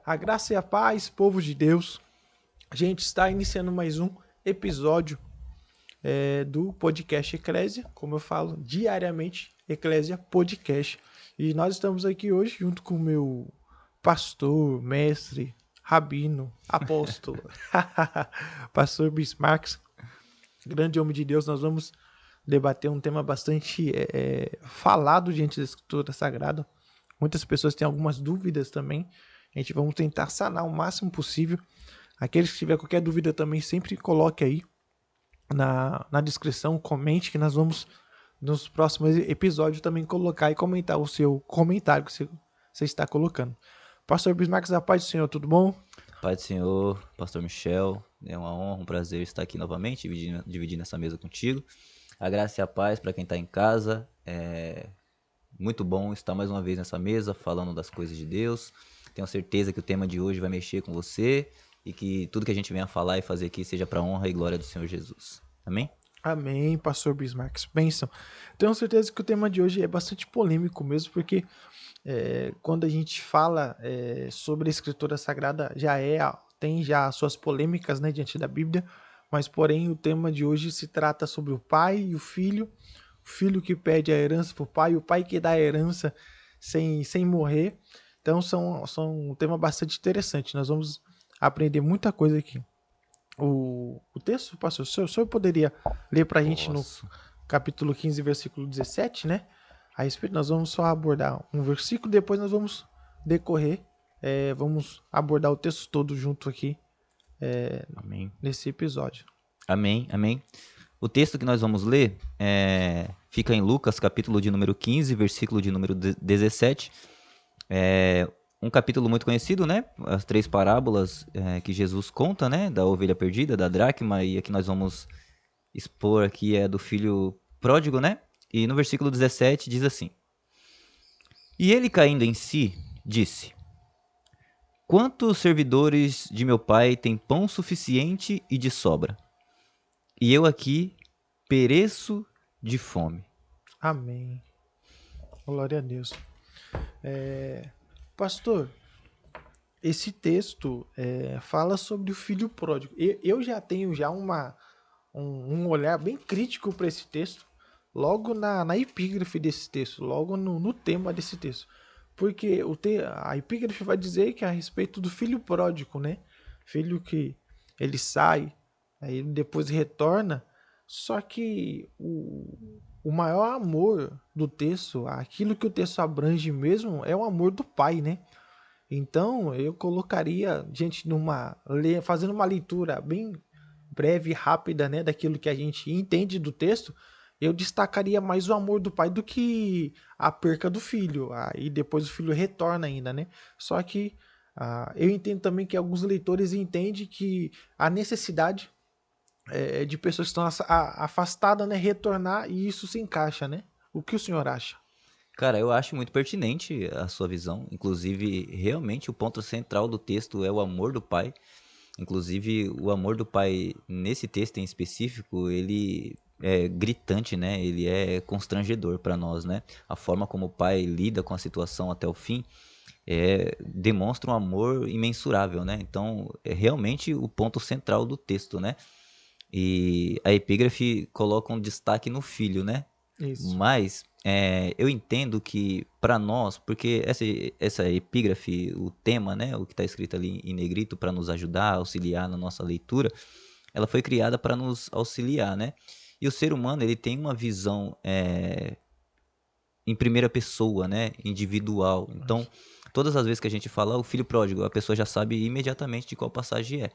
A graça e a paz, povo de Deus. A gente está iniciando mais um episódio do podcast Eclésia, como eu falo diariamente, Eclésia Podcast. E nós estamos aqui hoje junto com o meu pastor, mestre, rabino, apóstolo, pastor Bismarck, grande homem de Deus. Nós vamos debater um tema bastante falado diante da Escritura Sagrada. Muitas pessoas têm algumas dúvidas também. A gente vamos tentar sanar o máximo possível. Aqueles que tiver qualquer dúvida também, sempre coloque aí na descrição, comente, que nós vamos nos próximos episódios também colocar e comentar o seu comentário que você está colocando. Pastor Bismarck, a paz do Senhor, tudo bom? Pai do Senhor, Pastor Michel, é uma honra, um prazer estar aqui novamente, dividindo essa mesa contigo. A graça e a paz para quem está em casa. É muito bom estar mais uma vez nessa mesa, falando das coisas de Deus. Tenho certeza que o tema de hoje vai mexer com você e que tudo que a gente venha falar e fazer aqui seja para a honra e glória do Senhor Jesus. Amém? Amém, pastor Bismarck. Bênção. Tenho certeza que o tema de hoje é bastante polêmico mesmo, porque quando a gente fala sobre a Escritura Sagrada, tem já suas polêmicas, né, diante da Bíblia, mas porém o tema de hoje se trata sobre o pai e o filho que pede a herança para o pai, o pai que dá a herança sem morrer. Então são um tema bastante interessante. Nós vamos aprender muita coisa aqui. O texto, pastor, o senhor poderia ler para a gente no Posso. capítulo 15, versículo 17, né? A respeito, nós vamos só abordar um versículo, depois nós vamos decorrer, vamos abordar o texto todo junto aqui Amém. nesse episódio. Amém, amém. O texto que nós vamos ler fica em Lucas, capítulo de número 15, versículo de número 17. É um capítulo muito conhecido, né? As 3 parábolas que Jesus conta, né? Da ovelha perdida, da dracma, e a que nós vamos expor aqui é do filho pródigo, né? E no versículo 17 diz assim: E ele, caindo em si, disse: Quantos servidores de meu pai têm pão suficiente e de sobra? E eu aqui pereço de fome. Amém. Glória a Deus. Pastor, esse texto fala sobre o filho pródigo. Eu já tenho um olhar bem crítico para esse texto, logo na epígrafe desse texto, logo no tema desse texto. Porque a epígrafe vai dizer que é a respeito do filho pródigo, né? Filho que ele sai, aí ele depois retorna. Só que o maior amor do texto, aquilo que o texto abrange mesmo, é o amor do pai, né? Então eu colocaria, gente, fazendo uma leitura bem breve e rápida, né, daquilo que a gente entende do texto, eu destacaria mais o amor do pai do que a perca do filho. E depois o filho retorna ainda, né? Só que eu entendo também que alguns leitores entendem que a necessidade de pessoas que estão afastadas, né, retornar, e isso se encaixa, né? O que o senhor acha? Cara, eu acho muito pertinente a sua visão. Inclusive, realmente o ponto central do texto é o amor do pai. Inclusive, o amor do pai nesse texto em específico, ele é gritante, né? Ele é constrangedor para nós, né? A forma como o pai lida com a situação até o fim demonstra um amor imensurável, né? Então, é realmente o ponto central do texto, né? E a epígrafe coloca um destaque no filho, né? Isso. Mas eu entendo que para nós, porque essa epígrafe, o tema, né, o que está escrito ali em negrito para nos ajudar, auxiliar na nossa leitura, ela foi criada para nos auxiliar, né? E o ser humano ele tem uma visão em primeira pessoa, né, individual. Então, todas as vezes que a gente fala o filho pródigo, a pessoa já sabe imediatamente de qual passagem é.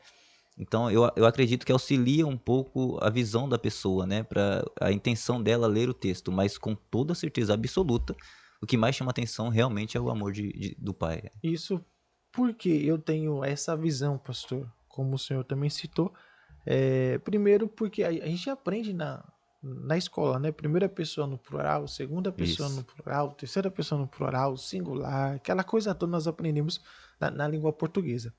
Então, eu acredito que auxilia um pouco a visão da pessoa, né? Para a intenção dela ler o texto, mas com toda certeza absoluta, o que mais chama atenção realmente é o amor do pai. Isso porque eu tenho essa visão, pastor, como o senhor também citou. Primeiro porque a gente aprende na escola, né? Primeira pessoa no plural, segunda pessoa no Isso. plural, terceira pessoa no plural, singular, aquela coisa toda nós aprendemos na língua portuguesa.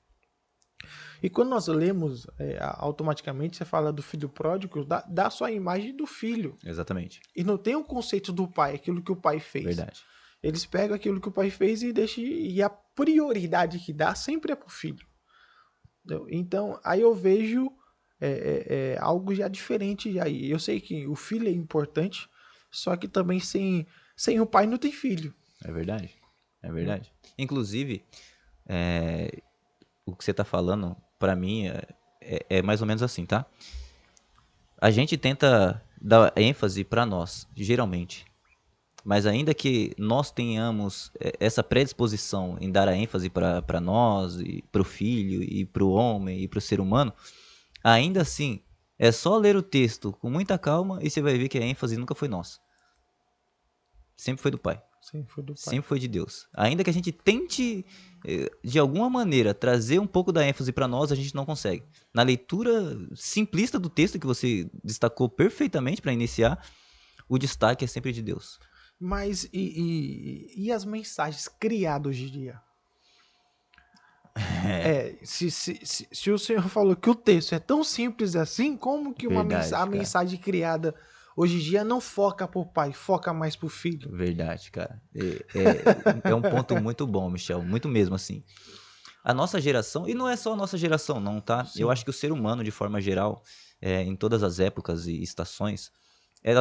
E quando nós lemos, automaticamente você fala do filho pródigo, dá só a imagem do filho. Exatamente. E não tem o conceito do pai, aquilo que o pai fez. Verdade. Eles pegam aquilo que o pai fez e deixam, e a prioridade que dá sempre é pro filho. Entendeu? Então, aí eu vejo algo já diferente. Já. E eu sei que o filho é importante, só que também sem o pai não tem filho. É verdade. É Entendeu? verdade. Inclusive, o que você tá falando, pra mim, é mais ou menos assim, tá? A gente tenta dar ênfase pra nós, geralmente. Mas ainda que nós tenhamos essa predisposição em dar a ênfase para nós, e para o filho, e para o homem, e para o ser humano, ainda assim, é só ler o texto com muita calma e você vai ver que a ênfase nunca foi nossa. Sempre foi do Pai. Sim, foi do pai. Sempre foi de Deus. Ainda que a gente tente, de alguma maneira, trazer um pouco da ênfase para nós, a gente não consegue. Na leitura simplista do texto que você destacou perfeitamente para iniciar, o destaque é sempre de Deus. Mas e as mensagens criadas hoje em dia? Se o senhor falou que o texto é tão simples assim, como que Verdade, a cara. mensagem criada hoje em dia não foca pro pai, foca mais pro filho? Verdade, cara. É um ponto muito bom, Michel. Muito mesmo, assim. A nossa geração, e não é só a nossa geração, não, tá? Eu Sim, acho que o ser humano, de forma geral, em todas as épocas e estações,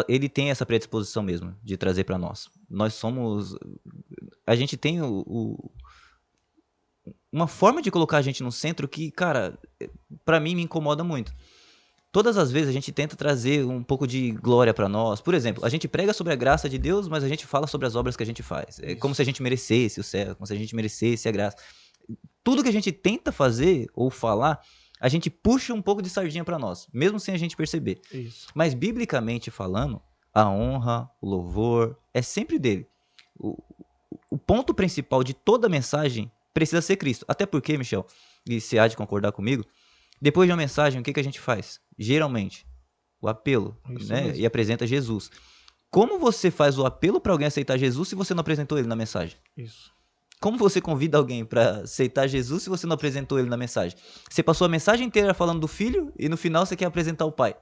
ele tem essa predisposição mesmo de trazer pra nós. Nós somos. A gente tem uma forma de colocar a gente no centro que, cara, pra mim me incomoda muito. Todas as vezes a gente tenta trazer um pouco de glória pra nós. Por exemplo, a gente prega sobre a graça de Deus, mas a gente fala sobre as obras que a gente faz. É como se a gente merecesse o céu, como se a gente merecesse a graça. Tudo que a gente tenta fazer ou falar, a gente puxa um pouco de sardinha pra nós, mesmo sem a gente perceber. isso. Mas biblicamente falando, a honra, o louvor é sempre dele. O, o ponto principal de toda mensagem precisa ser Cristo. Até porque, Michel, e você há de concordar comigo, depois de uma mensagem, o que a gente faz? Geralmente, o apelo, Isso né? mesmo. E apresenta Jesus. Como você faz o apelo para alguém aceitar Jesus se você não apresentou ele na mensagem? Isso. Como você convida alguém para aceitar Jesus se você não apresentou ele na mensagem? Você passou a mensagem inteira falando do filho e no final você quer apresentar o pai.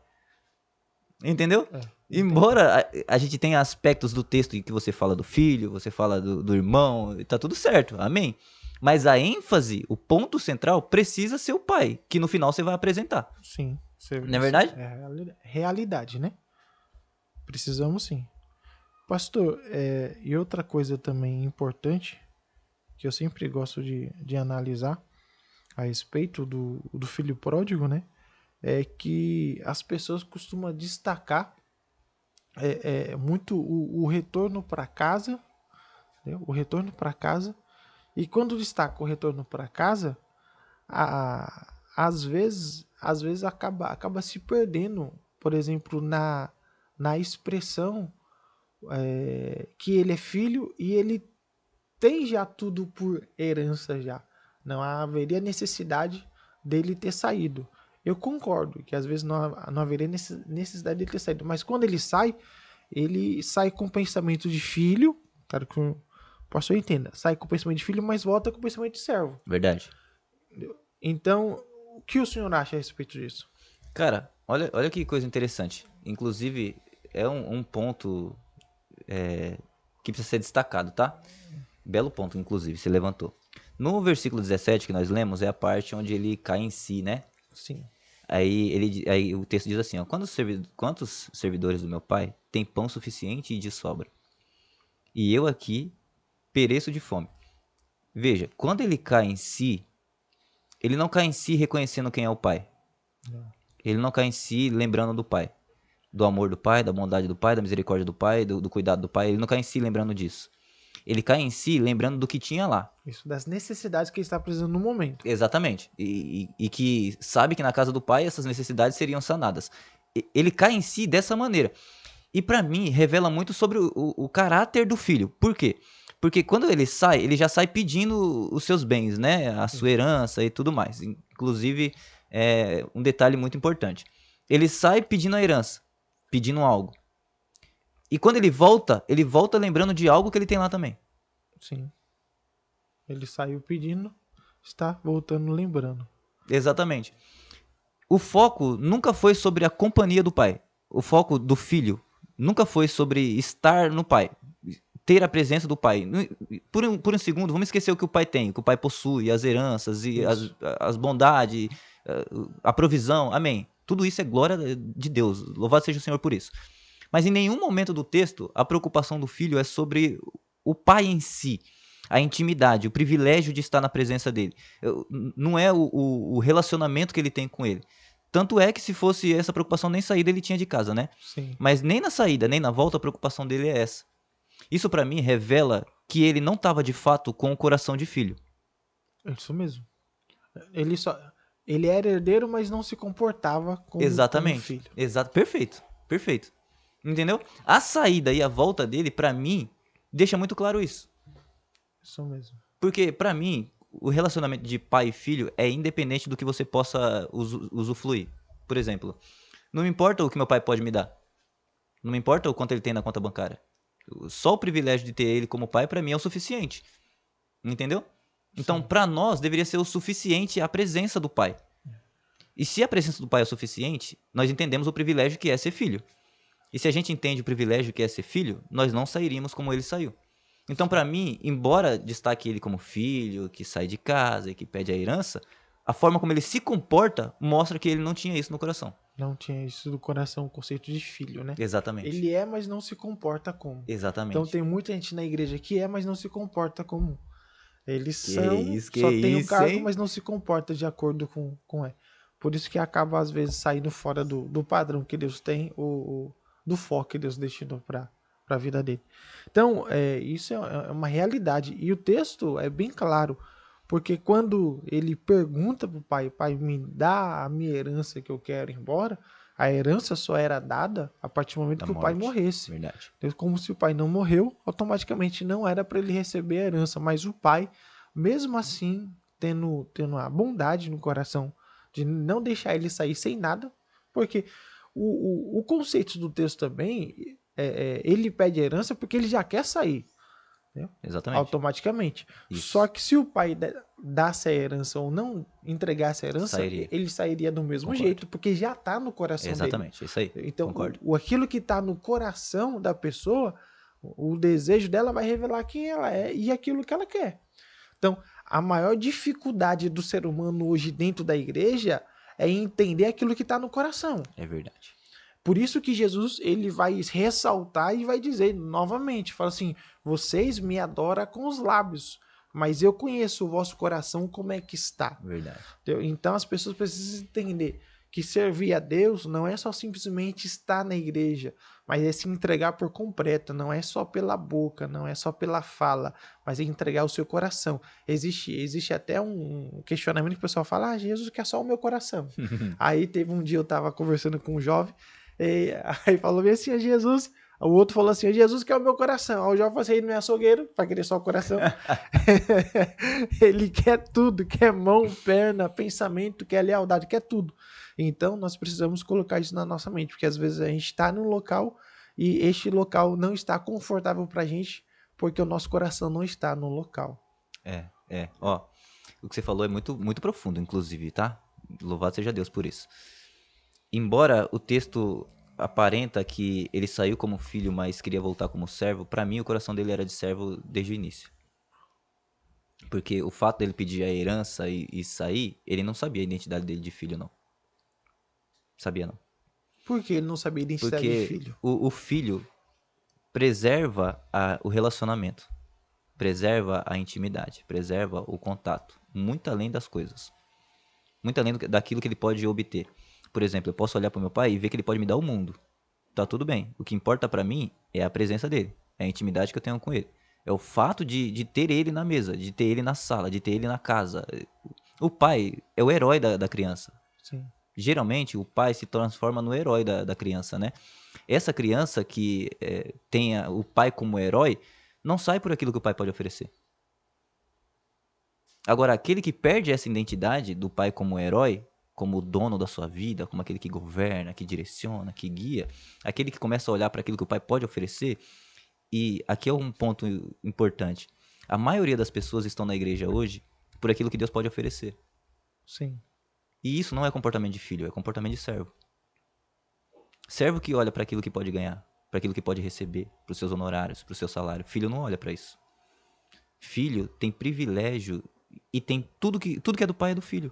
Entendeu? Entendi. Embora a gente tenha aspectos do texto em que você fala do filho, você fala do irmão, tá tudo certo, amém? Mas a ênfase, o ponto central, precisa ser o pai, que no final você vai apresentar. Sim, Não é isso verdade? é realidade, né? Precisamos sim. Pastor, e outra coisa também importante, que eu sempre gosto de analisar a respeito do filho pródigo, né? É que as pessoas costumam destacar muito o retorno para casa, né? O retorno para casa. E quando destaca o retorno para casa, às vezes acaba se perdendo, por exemplo, na expressão que ele é filho e ele tem já tudo por herança já. Não haveria necessidade dele ter saído. Eu concordo que às vezes não haveria necessidade dele ter saído, mas quando ele sai com pensamento de filho, claro que o pastor entenda, sai com pensamento de filho, mas volta com pensamento de servo. Verdade. Então, o que o senhor acha a respeito disso? Cara, olha que coisa interessante. Inclusive, é um ponto que precisa ser destacado, tá? Belo ponto, inclusive, se levantou. No versículo 17 que nós lemos, é a parte onde ele cai em si, né? Sim, Aí o texto diz assim, ó, quantos servidores do meu pai têm pão suficiente e de sobra? E eu aqui pereço de fome. Veja, quando ele cai em si, ele não cai em si reconhecendo quem é o pai. Ele não cai em si lembrando do pai. Do amor do pai, da bondade do pai, da misericórdia do pai, do cuidado do pai. Ele não cai em si lembrando disso. Ele cai em si lembrando do que tinha lá. isso das necessidades que ele está precisando no momento. Exatamente. E que sabe que na casa do pai essas necessidades seriam sanadas. Ele cai em si dessa maneira. E pra mim revela muito sobre o caráter do filho. Por quê? Porque quando ele já sai pedindo os seus bens, né? A sua Isso. herança e tudo mais. Inclusive, um detalhe muito importante. Ele sai pedindo a herança, pedindo algo. E quando ele volta lembrando de algo que ele tem lá também. Sim. Ele saiu pedindo, está voltando lembrando. Exatamente. O foco nunca foi sobre a companhia do pai. O foco do filho nunca foi sobre estar no pai. ter a presença do pai. Por um segundo, vamos esquecer o que o pai tem, o que o pai possui, as heranças e as bondades, a provisão, amém. Tudo isso é glória de Deus, louvado seja o Senhor por isso. Mas em nenhum momento do texto a preocupação do filho é sobre o pai em si, a intimidade, o privilégio de estar na presença dele. Não é o relacionamento que ele tem com ele. Tanto é que se fosse essa preocupação, nem saída ele tinha de casa, né? Sim. Mas nem na saída, nem na volta a preocupação dele é essa. Isso pra mim revela que ele não estava de fato com o coração de filho. É isso mesmo. Ele só. Ele era herdeiro, mas não se comportava como Exatamente. filho. Exato. Perfeito. Perfeito. Entendeu? A saída e a volta dele, pra mim, deixa muito claro isso. Isso mesmo. Porque, pra mim, o relacionamento de pai e filho é independente do que você possa usufruir. Por exemplo, não me importa o que meu pai pode me dar. Não me importa o quanto ele tem na conta bancária. Só o privilégio de ter ele como pai, pra mim, é o suficiente. Entendeu? Então, Sim. pra nós, deveria ser o suficiente a presença do pai. E se a presença do pai é o suficiente, nós entendemos o privilégio que é ser filho. E se a gente entende o privilégio que é ser filho, nós não sairíamos como ele saiu. Então, pra mim, embora destaque ele como filho, que sai de casa e que pede a herança, a forma como ele se comporta mostra que ele não tinha isso no coração. Não tinha isso do coração, o conceito de filho, né? Exatamente. Ele é, mas não se comporta como. Então Exatamente. tem muita gente na igreja que é, mas não se comporta como. Eles Que são, só tem o isso, cargo, hein? mas não se comporta de acordo com é. Por isso que acaba, às vezes, saindo fora do padrão que Deus tem, do foco que Deus destinou para a vida dele. Então, isso é uma realidade. E o texto é bem claro, porque quando ele pergunta para o pai, me dá a minha herança que eu quero ir embora, a herança só era dada a partir do momento Da que o pai morte. morresse. Verdade. Então, como se o pai não morreu, automaticamente não era para ele receber a herança, mas o pai, mesmo assim, tendo a bondade no coração de não deixar ele sair sem nada, porque o conceito do texto também, ele pede herança porque ele já quer sair, né? Exatamente. Automaticamente. Isso. Só que se o pai dasse a herança ou não entregasse a herança, Sairia. ele sairia do mesmo Concordo. jeito, porque já está no coração dele. Exatamente, é isso aí. Então, Concordo. aquilo que está no coração da pessoa, o desejo dela vai revelar quem ela é e aquilo que ela quer. Então, a maior dificuldade do ser humano hoje dentro da igreja é entender aquilo que está no coração. É verdade. Por isso que Jesus ele vai ressaltar e vai dizer novamente, fala assim, vocês me adoram com os lábios, mas eu conheço o vosso coração como é que está. Verdade. Então as pessoas precisam entender que servir a Deus não é só simplesmente estar na igreja, mas é se entregar por completo, não é só pela boca, não é só pela fala, mas é entregar o seu coração. Existe até um questionamento que o pessoal fala, Jesus quer só o meu coração. Aí teve um dia eu estava conversando com um jovem, aí falou bem assim, Jesus, o outro falou assim, Jesus quer o meu coração. Aí o jovem falou assim, ele não é açougueiro, para querer só o coração. Ele quer tudo, quer mão, perna, pensamento, quer lealdade, quer tudo. Então nós precisamos colocar isso na nossa mente, porque às vezes a gente está num local e este local não está confortável para a gente, porque o nosso coração não está no local. Ó, o que você falou é muito, muito profundo, inclusive, tá? Louvado seja Deus por isso. Embora o texto aparenta que ele saiu como filho, mas queria voltar como servo, pra mim o coração dele era de servo desde o início. Porque o fato dele pedir a herança e sair, ele não sabia a identidade dele de filho, não. Sabia não. Por que ele não sabia a identidade de Porque filho? o filho preserva o relacionamento, preserva a intimidade, preserva o contato, muito além das coisas. Muito além daquilo que ele pode obter. Por exemplo, eu posso olhar para o meu pai e ver que ele pode me dar o mundo. Tá tudo bem. O que importa para mim é a presença dele, é a intimidade que eu tenho com ele. É o fato de ter ele na mesa, de ter ele na sala, de ter ele na casa. O pai é o herói da criança. Sim. Geralmente, o pai se transforma no herói da criança, né? Essa criança que tenha o pai como herói, não sai por aquilo que o pai pode oferecer. Agora, aquele que perde essa identidade do pai como herói, como o dono da sua vida, como aquele que governa, que direciona, que guia, aquele que começa a olhar para aquilo que o pai pode oferecer, e aqui é um ponto importante. A maioria das pessoas estão na igreja hoje por aquilo que Deus pode oferecer. Sim. E isso não é comportamento de filho, é comportamento de servo. Servo que olha para aquilo que pode ganhar, para aquilo que pode receber, para os seus honorários, para o seu salário. Filho não olha para isso. Filho tem privilégio e tem tudo que é do pai é do filho.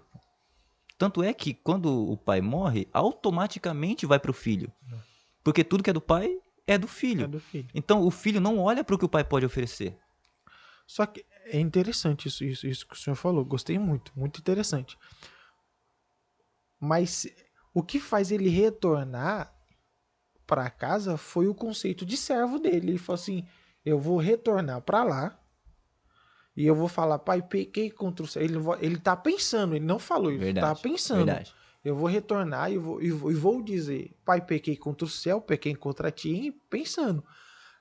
Tanto é que quando o pai morre, automaticamente vai para o filho. Porque tudo que é do pai é do filho. É do filho. Então o filho não olha para o que o pai pode oferecer. Só que é interessante isso que o senhor falou. Gostei muito, muito interessante. Mas o que faz ele retornar para casa foi o conceito de servo dele. Ele falou assim: eu vou retornar para lá e eu vou falar, pai, pequei contra o céu. Ele tá pensando, ele não falou isso, tá Verdade. pensando. Verdade. Eu vou retornar e vou dizer, pai, pequei contra o céu, pequei contra ti, pensando.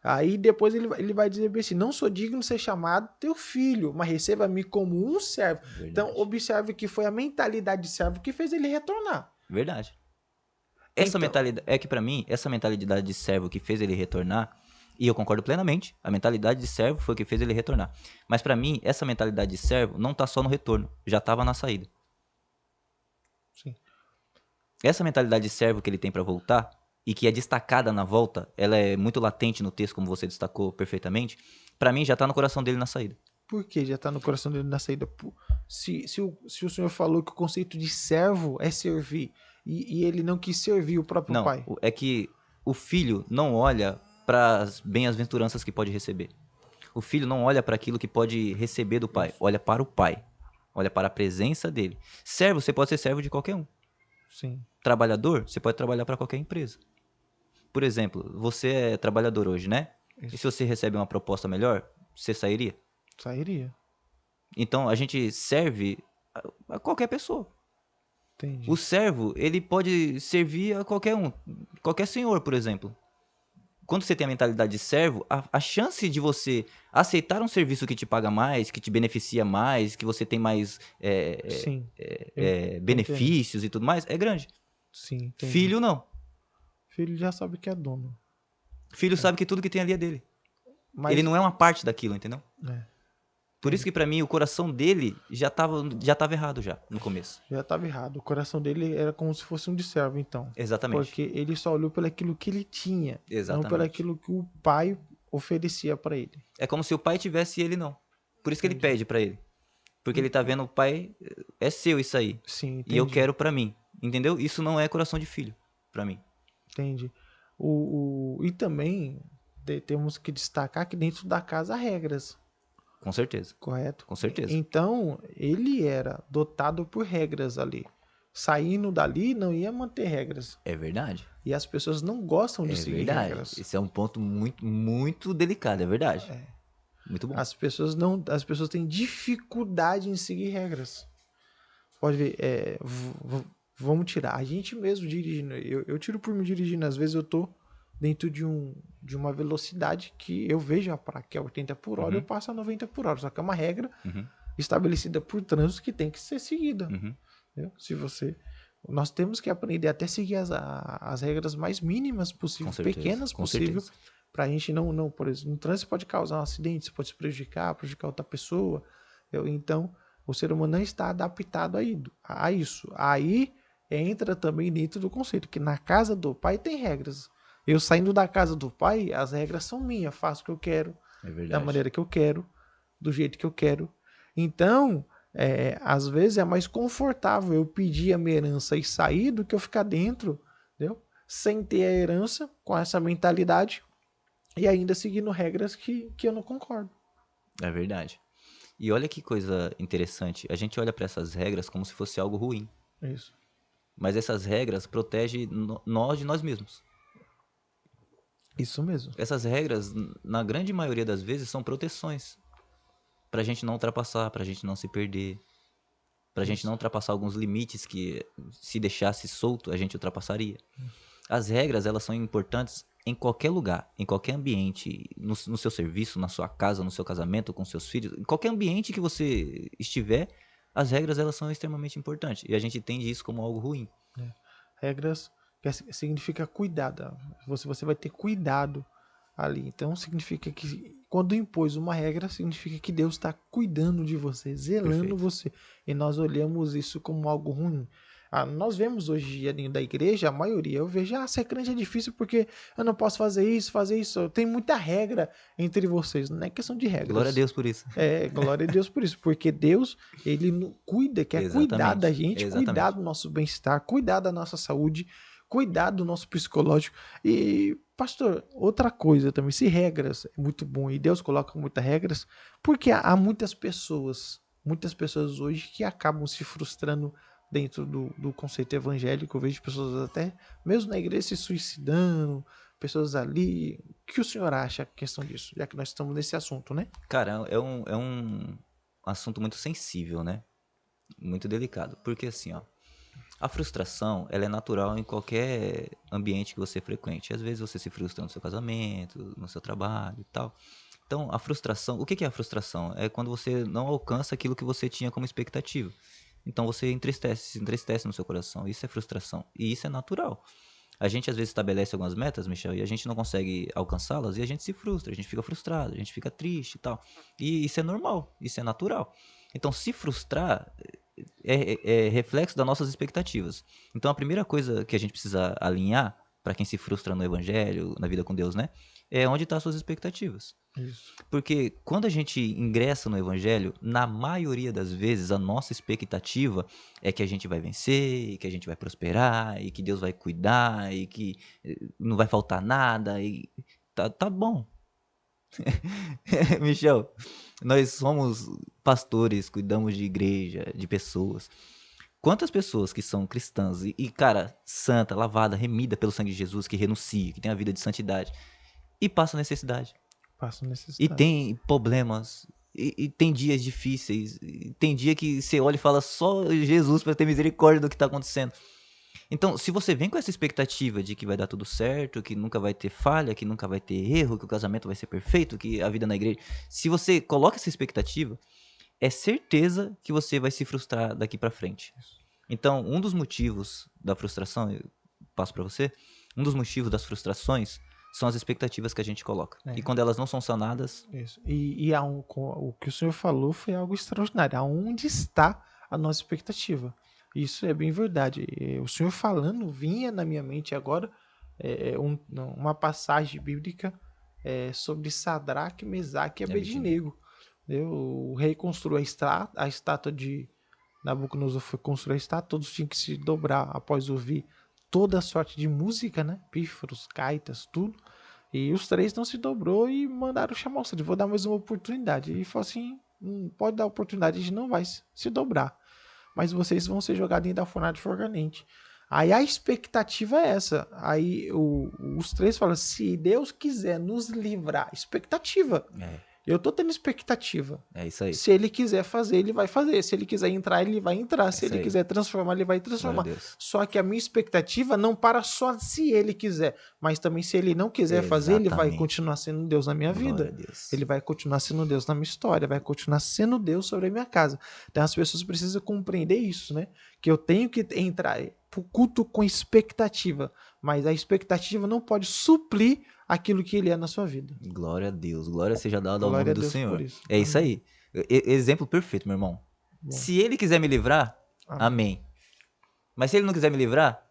Aí depois ele vai dizer assim, não sou digno de ser chamado teu filho, mas receba-me como um servo. Verdade. Então observe que foi a mentalidade de servo que fez ele retornar. Verdade. Essa Então, mentalidade, é que pra mim, essa mentalidade de servo que fez ele retornar, e eu concordo plenamente, a mentalidade de servo foi o que fez ele retornar. Mas pra mim, essa mentalidade de servo não tá só no retorno, já tava na saída. sim. Essa mentalidade de servo que ele tem pra voltar, e que é destacada na volta, ela é muito latente no texto, como você destacou perfeitamente, pra mim já tá no coração dele na saída. Por que já tá no coração dele na saída? Se o senhor falou que o conceito de servo é servir, e ele não quis servir o próprio Não, pai. é que o filho não olha para as bem-aventuranças que pode receber. O filho não olha para aquilo que pode receber do pai, olha para o pai, olha para a presença dele. Servo, você pode ser servo de qualquer um. Sim, Trabalhador, você pode trabalhar para qualquer empresa. Por exemplo, você é trabalhador hoje, né? E se você recebe uma proposta melhor, você sairia? sairia. Então a gente serve a qualquer pessoa. Entendi. O servo, ele pode servir a qualquer um, qualquer senhor, por exemplo. Quando você tem a mentalidade de servo, a chance de você aceitar um serviço que te paga mais, que te beneficia mais, que você tem mais Sim. Eu tô entendendo. benefícios e tudo mais, é grande. Sim, entendi. Filho não. Filho já sabe que é dono. Filho sabe que tudo que tem ali é dele. Mas, Ele não é uma parte daquilo, entendeu? é, Por isso que pra mim o coração dele já tava errado já no começo. já estava errado. O coração dele era como se fosse um de servo, então. Exatamente. Porque ele só olhou pelo aquilo que ele tinha, não pelo Exatamente. aquilo que o pai oferecia para ele. É como se o pai tivesse e ele não. Por isso que ele pede pra ele. Porque ele tá vendo o pai, é seu isso aí. Sim, entendi. E eu quero pra mim. Entendeu? Isso não é coração de filho pra mim. Entendi. E também temos que destacar que dentro da casa há regras, Com certeza. correto? Com certeza. Então, ele era dotado por regras ali. Saindo dali, não ia manter regras. É verdade. E as pessoas não gostam de É seguir verdade. regras. Esse é um ponto muito, muito delicado, é verdade. Muito bom. As pessoas têm dificuldade em seguir regras. Pode ver, vamos tirar. A gente mesmo dirigindo. Eu tiro por me dirigindo. Às vezes eu tô dentro de uma velocidade que eu vejo a placa que é 80 por hora, eu passo a 90 por hora. Só que é uma regra estabelecida por trânsito que tem que ser seguida. Entendeu? Nós temos que aprender até seguir as regras mais mínimas possíveis, pequenas possíveis, para a gente não, por exemplo, no trânsito pode causar um acidente, você pode se prejudicar outra pessoa. Então, o ser humano não está adaptado a isso. Aí entra também dentro do conceito que na casa do pai tem regras. Eu saindo da casa do pai, as regras são minhas, faço o que eu quero, da maneira que eu quero, do jeito que eu quero. Então, às vezes é mais confortável eu pedir a minha herança e sair do que eu ficar dentro, entendeu? Sem ter a herança, com essa mentalidade, e ainda seguindo regras que eu não concordo. É verdade. E olha que coisa interessante. A gente olha para essas regras como se fosse algo ruim. Isso. Mas essas regras protegem nós de nós mesmos. Isso mesmo. Essas regras, na grande maioria das vezes, são proteções. Pra gente não ultrapassar, pra gente não se perder. Pra gente não ultrapassar alguns limites que, se deixasse solto, a gente ultrapassaria. As regras, elas são importantes em qualquer lugar, em qualquer ambiente, no seu serviço, na sua casa, no seu casamento, com seus filhos, em qualquer ambiente que você estiver, as regras, elas são extremamente importantes. E a gente entende isso como algo ruim. Regras significa cuidado. Você vai ter cuidado ali. Então significa que quando impôs uma regra, significa que Deus está cuidando de você, zelando Perfeito. você. E nós olhamos isso como algo ruim. Nós vemos hoje dentro da igreja, a maioria, eu vejo, ser crente é difícil porque eu não posso fazer isso. Tem muita regra entre vocês, não é questão de Glória a regras. Deus por isso. Glória a Deus por isso, porque Deus, ele cuida, quer cuidar da Exatamente. gente, cuidar Exatamente. do nosso bem-estar, cuidar da nossa saúde, cuidar do nosso psicológico. E, pastor, outra coisa também, se regras é muito bom e Deus coloca muitas regras, porque há muitas pessoas hoje que acabam se frustrando dentro do conceito evangélico. Eu vejo pessoas até, mesmo na igreja, se suicidando, pessoas ali. O que o senhor acha a questão disso? Já que nós estamos nesse assunto, né? Cara, é um assunto muito sensível, né? Muito delicado. Porque assim, ó, a frustração, ela é natural em qualquer ambiente que você frequente. Às vezes você se frustra no seu casamento, no seu trabalho e tal. Então, a frustração, o que que é a frustração? É quando você não alcança aquilo que você tinha como expectativa. Então você se entristece no seu coração. Isso é frustração. E isso é natural. A gente às vezes estabelece algumas metas, Michel, e a gente não consegue alcançá-las e a gente se frustra, a gente fica frustrado, a gente fica triste e tal. E isso é normal, isso é natural. Então, se frustrar é reflexo das nossas expectativas. Então, a primeira coisa que a gente precisa alinhar, para quem se frustra no evangelho, na vida com Deus, né? É onde estão as suas expectativas. Isso. Porque quando a gente ingressa no evangelho, na maioria das vezes a nossa expectativa é que a gente vai vencer, e que a gente vai prosperar, e que Deus vai cuidar, e que não vai faltar nada, e tá bom. Michel, nós somos pastores, cuidamos de igreja, de pessoas. Quantas pessoas que são cristãs cara, santa, lavada, remida pelo sangue de Jesus, que renuncia, que tem a vida de santidade, e passa necessidade? Passo E necessidade. tem problemas, e tem dias difíceis, e tem dia que você olha e fala só Jesus para ter misericórdia do que está acontecendo. Então, se você vem com essa expectativa de que vai dar tudo certo, que nunca vai ter falha, que nunca vai ter erro, que o casamento vai ser perfeito, que a vida na igreja... Se você coloca essa expectativa, é certeza que você vai se frustrar daqui para frente. Então, um dos motivos da frustração, eu passo para você, um dos motivos das frustrações são as expectativas que a gente coloca. É. E quando elas não são sanadas... Isso. E o que o senhor falou foi algo extraordinário. Aonde está a nossa expectativa? Isso é bem verdade. O senhor falando vinha na minha mente agora uma passagem bíblica sobre Sadraque, Mesaque e Abednego. O rei construiu a estátua de Nabucodonosor, foi construir a estátua, todos tinham que se dobrar após ouvir toda a sorte de música, né? Pífaros, gaitas, tudo. E os três não se dobrou e mandaram chamar o Cid. Vou dar mais uma oportunidade. E falou assim: pode dar oportunidade, a gente não vai se dobrar. Mas vocês vão ser jogados em da fornalha forganente. Aí a expectativa é essa. Aí os três falam: se Deus quiser nos livrar, expectativa. Eu tô tendo expectativa. É isso aí. Se ele quiser fazer, ele vai fazer. Se ele quiser entrar, ele vai entrar. Se ele aí. quiser transformar, ele vai transformar. Glória a Deus. Só que a minha expectativa não para só se ele quiser, mas também se ele não quiser fazer, ele vai Exatamente. continuar sendo Deus na minha Glória vida. a Deus. Ele vai continuar sendo Deus na minha história, vai continuar sendo Deus sobre a minha casa. Então as pessoas precisam compreender isso, né? Que eu tenho que entrar pro culto com expectativa, mas a expectativa não pode suprir aquilo que ele é na sua vida. Glória a Deus. Glória seja dada ao Glória nome a do Deus Senhor. por isso. É isso Amém. aí. Exemplo perfeito, meu irmão. Bom. Se ele quiser me livrar, amém. Mas se ele não quiser me livrar,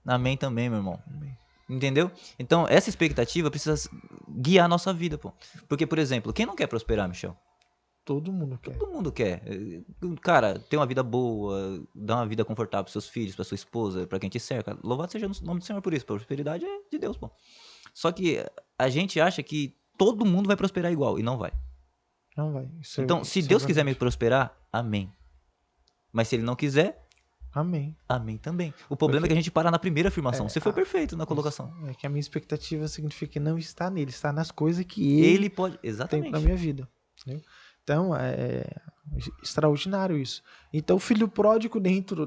amém também, meu irmão. Amém. Entendeu? Então, essa expectativa precisa guiar a nossa vida, pô. Porque, por exemplo, quem não quer prosperar, Michel? Todo mundo quer. Todo mundo quer. Cara, ter uma vida boa, dar uma vida confortável pros seus filhos, pra sua esposa, pra quem te cerca. Louvado seja o nome do Senhor por isso. Prosperidade é de Deus, pô. Só que a gente acha que todo mundo vai prosperar igual, e não vai. Não vai. Então, se Deus quiser me prosperar, amém. Mas se ele não quiser, amém. Amém também. O problema é que a gente para na primeira afirmação. Você foi perfeito na isso. colocação. É que a minha expectativa significa não estar nele, estar nas coisas que ele pode. tem Exatamente. na minha vida. Entendeu? Então, é extraordinário isso. Então, o filho pródigo, dentro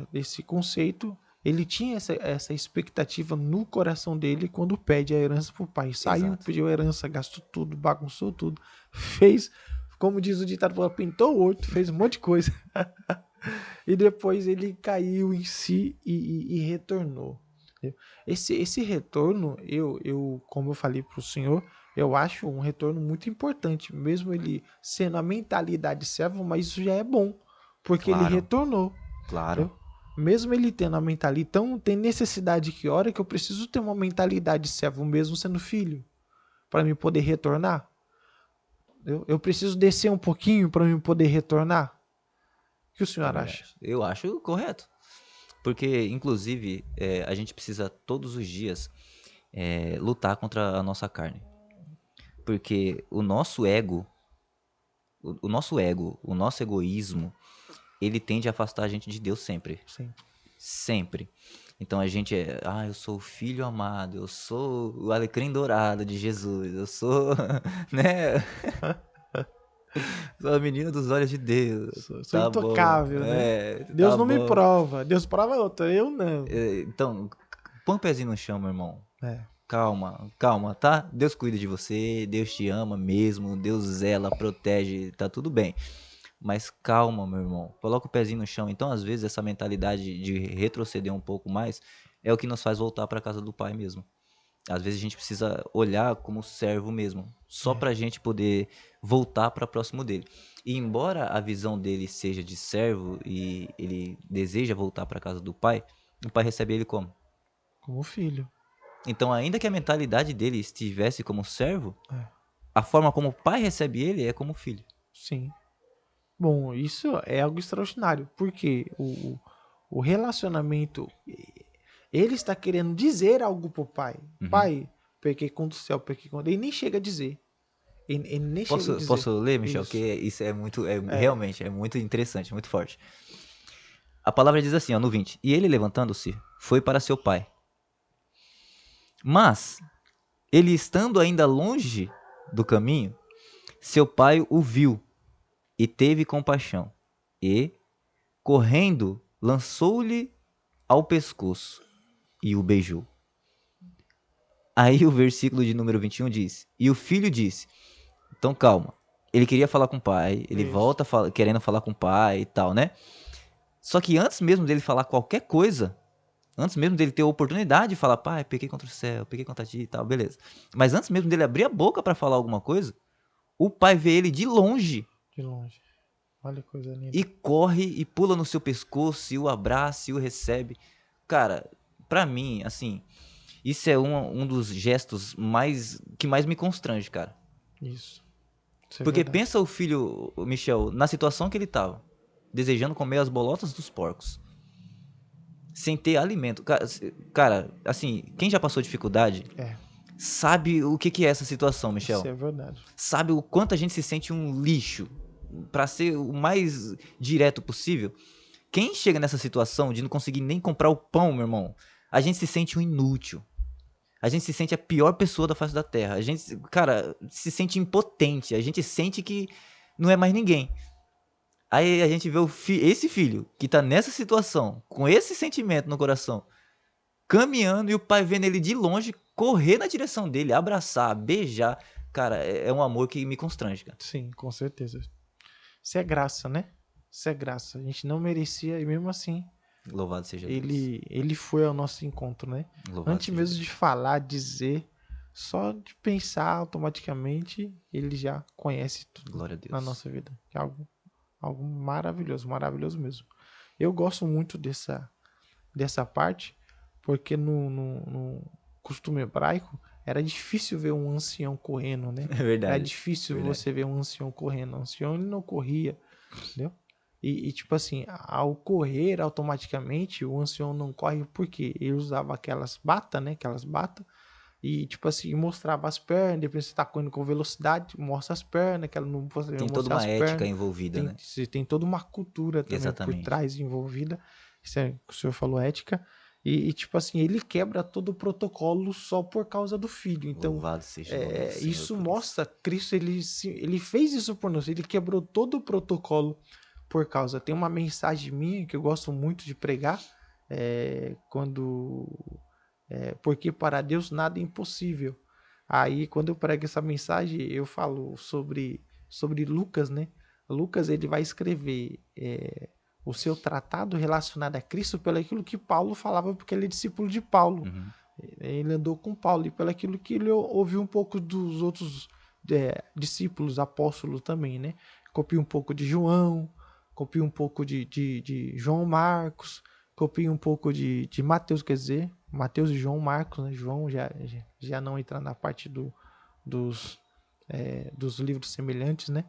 desse conceito, ele tinha essa expectativa no coração dele quando pede a herança pro pai. Saiu, Exato. pediu a herança, gastou tudo, bagunçou tudo, fez, como diz o ditado, pintou o outro, fez um monte de coisa. E depois ele caiu em si e retornou. Esse retorno, como eu falei para o senhor, eu acho um retorno muito importante, mesmo ele sendo a mentalidade servo, mas isso já é bom, porque Claro. ele retornou. Claro. mesmo ele tendo a mentalidade, então tem necessidade que hora que eu preciso ter uma mentalidade de servo, mesmo sendo filho, para me poder retornar. Eu preciso descer um pouquinho para me poder retornar. O que o É senhor acha? verdade. Eu acho correto. Porque, inclusive, a gente precisa todos os dias lutar contra a nossa carne. Porque o nosso egoísmo, ele tende a afastar a gente de Deus sempre. Sim. Sempre. Então a gente eu sou o filho amado, eu sou o alecrim dourado de Jesus, eu sou, né, sou a menina dos olhos de Deus. Sou Tá bom, intocável, né? tá Deus não me bom. prova. Deus prova outra, eu não. Então, põe o pezinho no chão, meu irmão. É, Calma, calma, tá? Deus cuida de você, Deus te ama mesmo, Deus zela, protege, tá tudo bem. Mas calma, meu irmão. Coloca o pezinho no chão. Então, às vezes, essa mentalidade de retroceder um pouco mais é o que nos faz voltar para casa do Pai mesmo. Às vezes a gente precisa olhar como servo mesmo, só é. para a gente poder voltar para próximo dele. E embora a visão dele seja de servo e ele deseja voltar para casa do Pai, o Pai recebe ele como? Como filho. Então, ainda que a mentalidade dele estivesse como servo, É, a forma como o Pai recebe ele é como filho. sim. Bom, isso é algo extraordinário, porque o relacionamento, ele está querendo dizer algo pro pai. Uhum. Pai, pequei contra o céu, pequei contra... Ele nem chega a dizer. Ele nem chega a dizer. Posso ler, Michel? Que Isso. isso é muito, É, realmente, é muito interessante, muito forte. A palavra diz assim, ó, no 20. E ele, levantando-se, foi para seu pai. Mas, ele estando ainda longe do caminho, seu pai o viu e teve compaixão. E, correndo, lançou-lhe ao pescoço e o beijou. Aí o versículo de número 21 diz: E o filho disse: Então calma. Ele queria falar com o pai, ele isso. volta querendo falar com o pai e tal, né? Só que antes mesmo dele falar qualquer coisa, antes mesmo dele ter a oportunidade de falar, pai, pequei contra o céu, pequei contra ti e tal, beleza. Mas antes mesmo dele abrir a boca para falar alguma coisa, o pai vê ele de longe De longe. Olha que coisa e linda. corre e pula no seu pescoço e o abraça e o recebe. Cara, pra mim, assim, isso é um dos gestos que mais me constrange, cara. Isso. Isso é Porque verdade. pensa o filho, o Michel, na situação que ele tava, desejando comer as bolotas dos porcos, sem ter alimento. Cara, assim, quem já passou dificuldade É, sabe o que é essa situação, isso Michel. é verdade. Sabe o quanto a gente se sente um lixo. Pra ser o mais direto possível, quem chega nessa situação de não conseguir nem comprar o pão, meu irmão, a gente se sente um inútil. A gente se sente a pior pessoa da face da terra. A gente, cara, se sente impotente. A gente sente que não é mais ninguém. Aí a gente vê esse filho que tá nessa situação, com esse sentimento no coração, caminhando e o pai vendo ele de longe, correr na direção dele, abraçar, beijar. Cara, é um amor que me constrange, cara. Sim, com certeza. Isso é graça, né? Isso é graça. A gente não merecia e mesmo assim Louvado seja Deus. ele foi ao nosso encontro, né? Louvado Antes seja mesmo de Deus. falar, dizer, só de pensar automaticamente, ele já conhece tudo Glória a na Deus. nossa vida. Que é algo maravilhoso, maravilhoso mesmo. Eu gosto muito dessa parte, porque no costume hebraico era difícil ver um ancião correndo, né? É Era verdade. difícil Verdade. você ver um ancião correndo. O ancião ele não corria, entendeu? Tipo assim, ao correr automaticamente, o ancião não corre porque ele usava aquelas batas, né? Aquelas batas. E tipo assim, mostrava as pernas, depois você tá correndo com velocidade, mostra as pernas, que ela não pode Tem toda mostrar uma as ética pernas. envolvida, Tem, né? tem toda uma cultura também por Exatamente. trás envolvida. Isso é o que o senhor falou, ética. Tipo assim, ele quebra todo o protocolo só por causa do filho. Então, Louvado seja o nome do Senhor isso por isso. mostra Cristo, ele fez isso por nós, ele quebrou todo o protocolo por causa. Tem uma mensagem minha que eu gosto muito de pregar, porque para Deus nada é impossível. Aí, quando eu prego essa mensagem, eu falo sobre Lucas, né? Lucas, ele vai escrever o seu tratado relacionado a Cristo pelo aquilo que Paulo falava, porque ele é discípulo de Paulo. Uhum. Ele andou com Paulo, e pelo aquilo que ele ouviu um pouco dos outros discípulos, apóstolos também, né? Copia um pouco de João, copia um pouco de João Marcos, copia um pouco de Mateus, quer dizer, Mateus e João, Marcos, né? João já não entra na parte dos, dos livros semelhantes, né?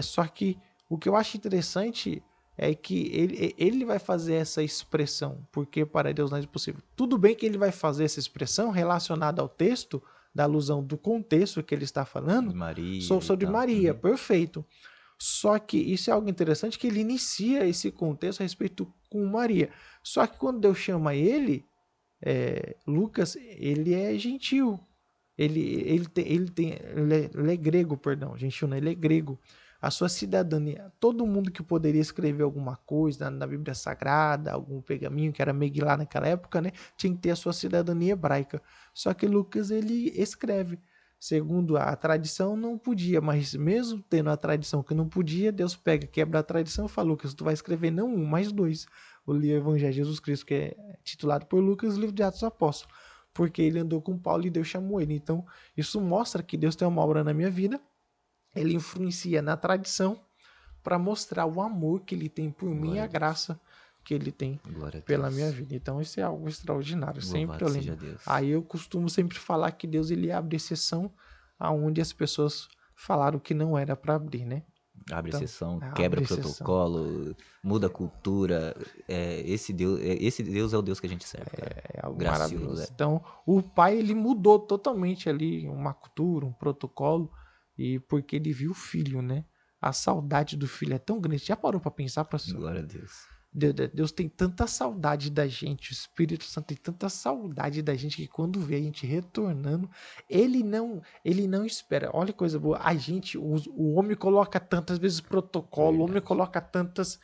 Só que o que eu acho interessante é que ele vai fazer essa expressão, porque para Deus nada é impossível. Tudo bem que ele vai fazer essa expressão relacionada ao texto, da alusão do contexto que ele está falando, Maria e sobre tal. Maria, perfeito. Só que isso é algo interessante, que ele inicia esse contexto a respeito com Maria. Só que quando Deus chama ele, Lucas, ele é gentil. Ele é grego, perdão. Gentil não, ele é grego. A sua cidadania, todo mundo que poderia escrever alguma coisa na Bíblia Sagrada, algum pergaminho que era Megilá naquela época, né, tinha que ter a sua cidadania hebraica. Só que Lucas, ele escreve. Segundo a tradição, não podia, mas mesmo tendo a tradição que não podia, Deus pega, quebra a tradição e fala: Lucas, tu vai escrever não um, mas dois. O Evangelho de Jesus Cristo, que é titulado por Lucas, o livro de Atos dos Apóstolos, porque ele andou com Paulo e Deus chamou ele. Então, isso mostra que Deus tem uma obra na minha vida, ele influencia na tradição para mostrar o amor que ele tem por mim e a graça que ele tem pela minha vida. Então, isso é algo extraordinário. Sempre eu lembro. Aí eu costumo sempre falar que Deus ele abre exceção aonde as pessoas falaram que não era para abrir, né? Abre exceção, quebra protocolo, muda a cultura. Esse Deus é o Deus que a gente serve, cara. É algo maravilhoso. Então, o pai, ele mudou totalmente ali uma cultura, um protocolo, e porque ele viu o filho, né? A saudade do filho é tão grande. Já parou para pensar, professor? Glória a Deus. Deus tem tanta saudade da gente, o Espírito Santo tem tanta saudade da gente que quando vê a gente retornando, ele não espera. Olha que coisa boa, a gente, o homem coloca tantas vezes protocolo, o homem coloca tantas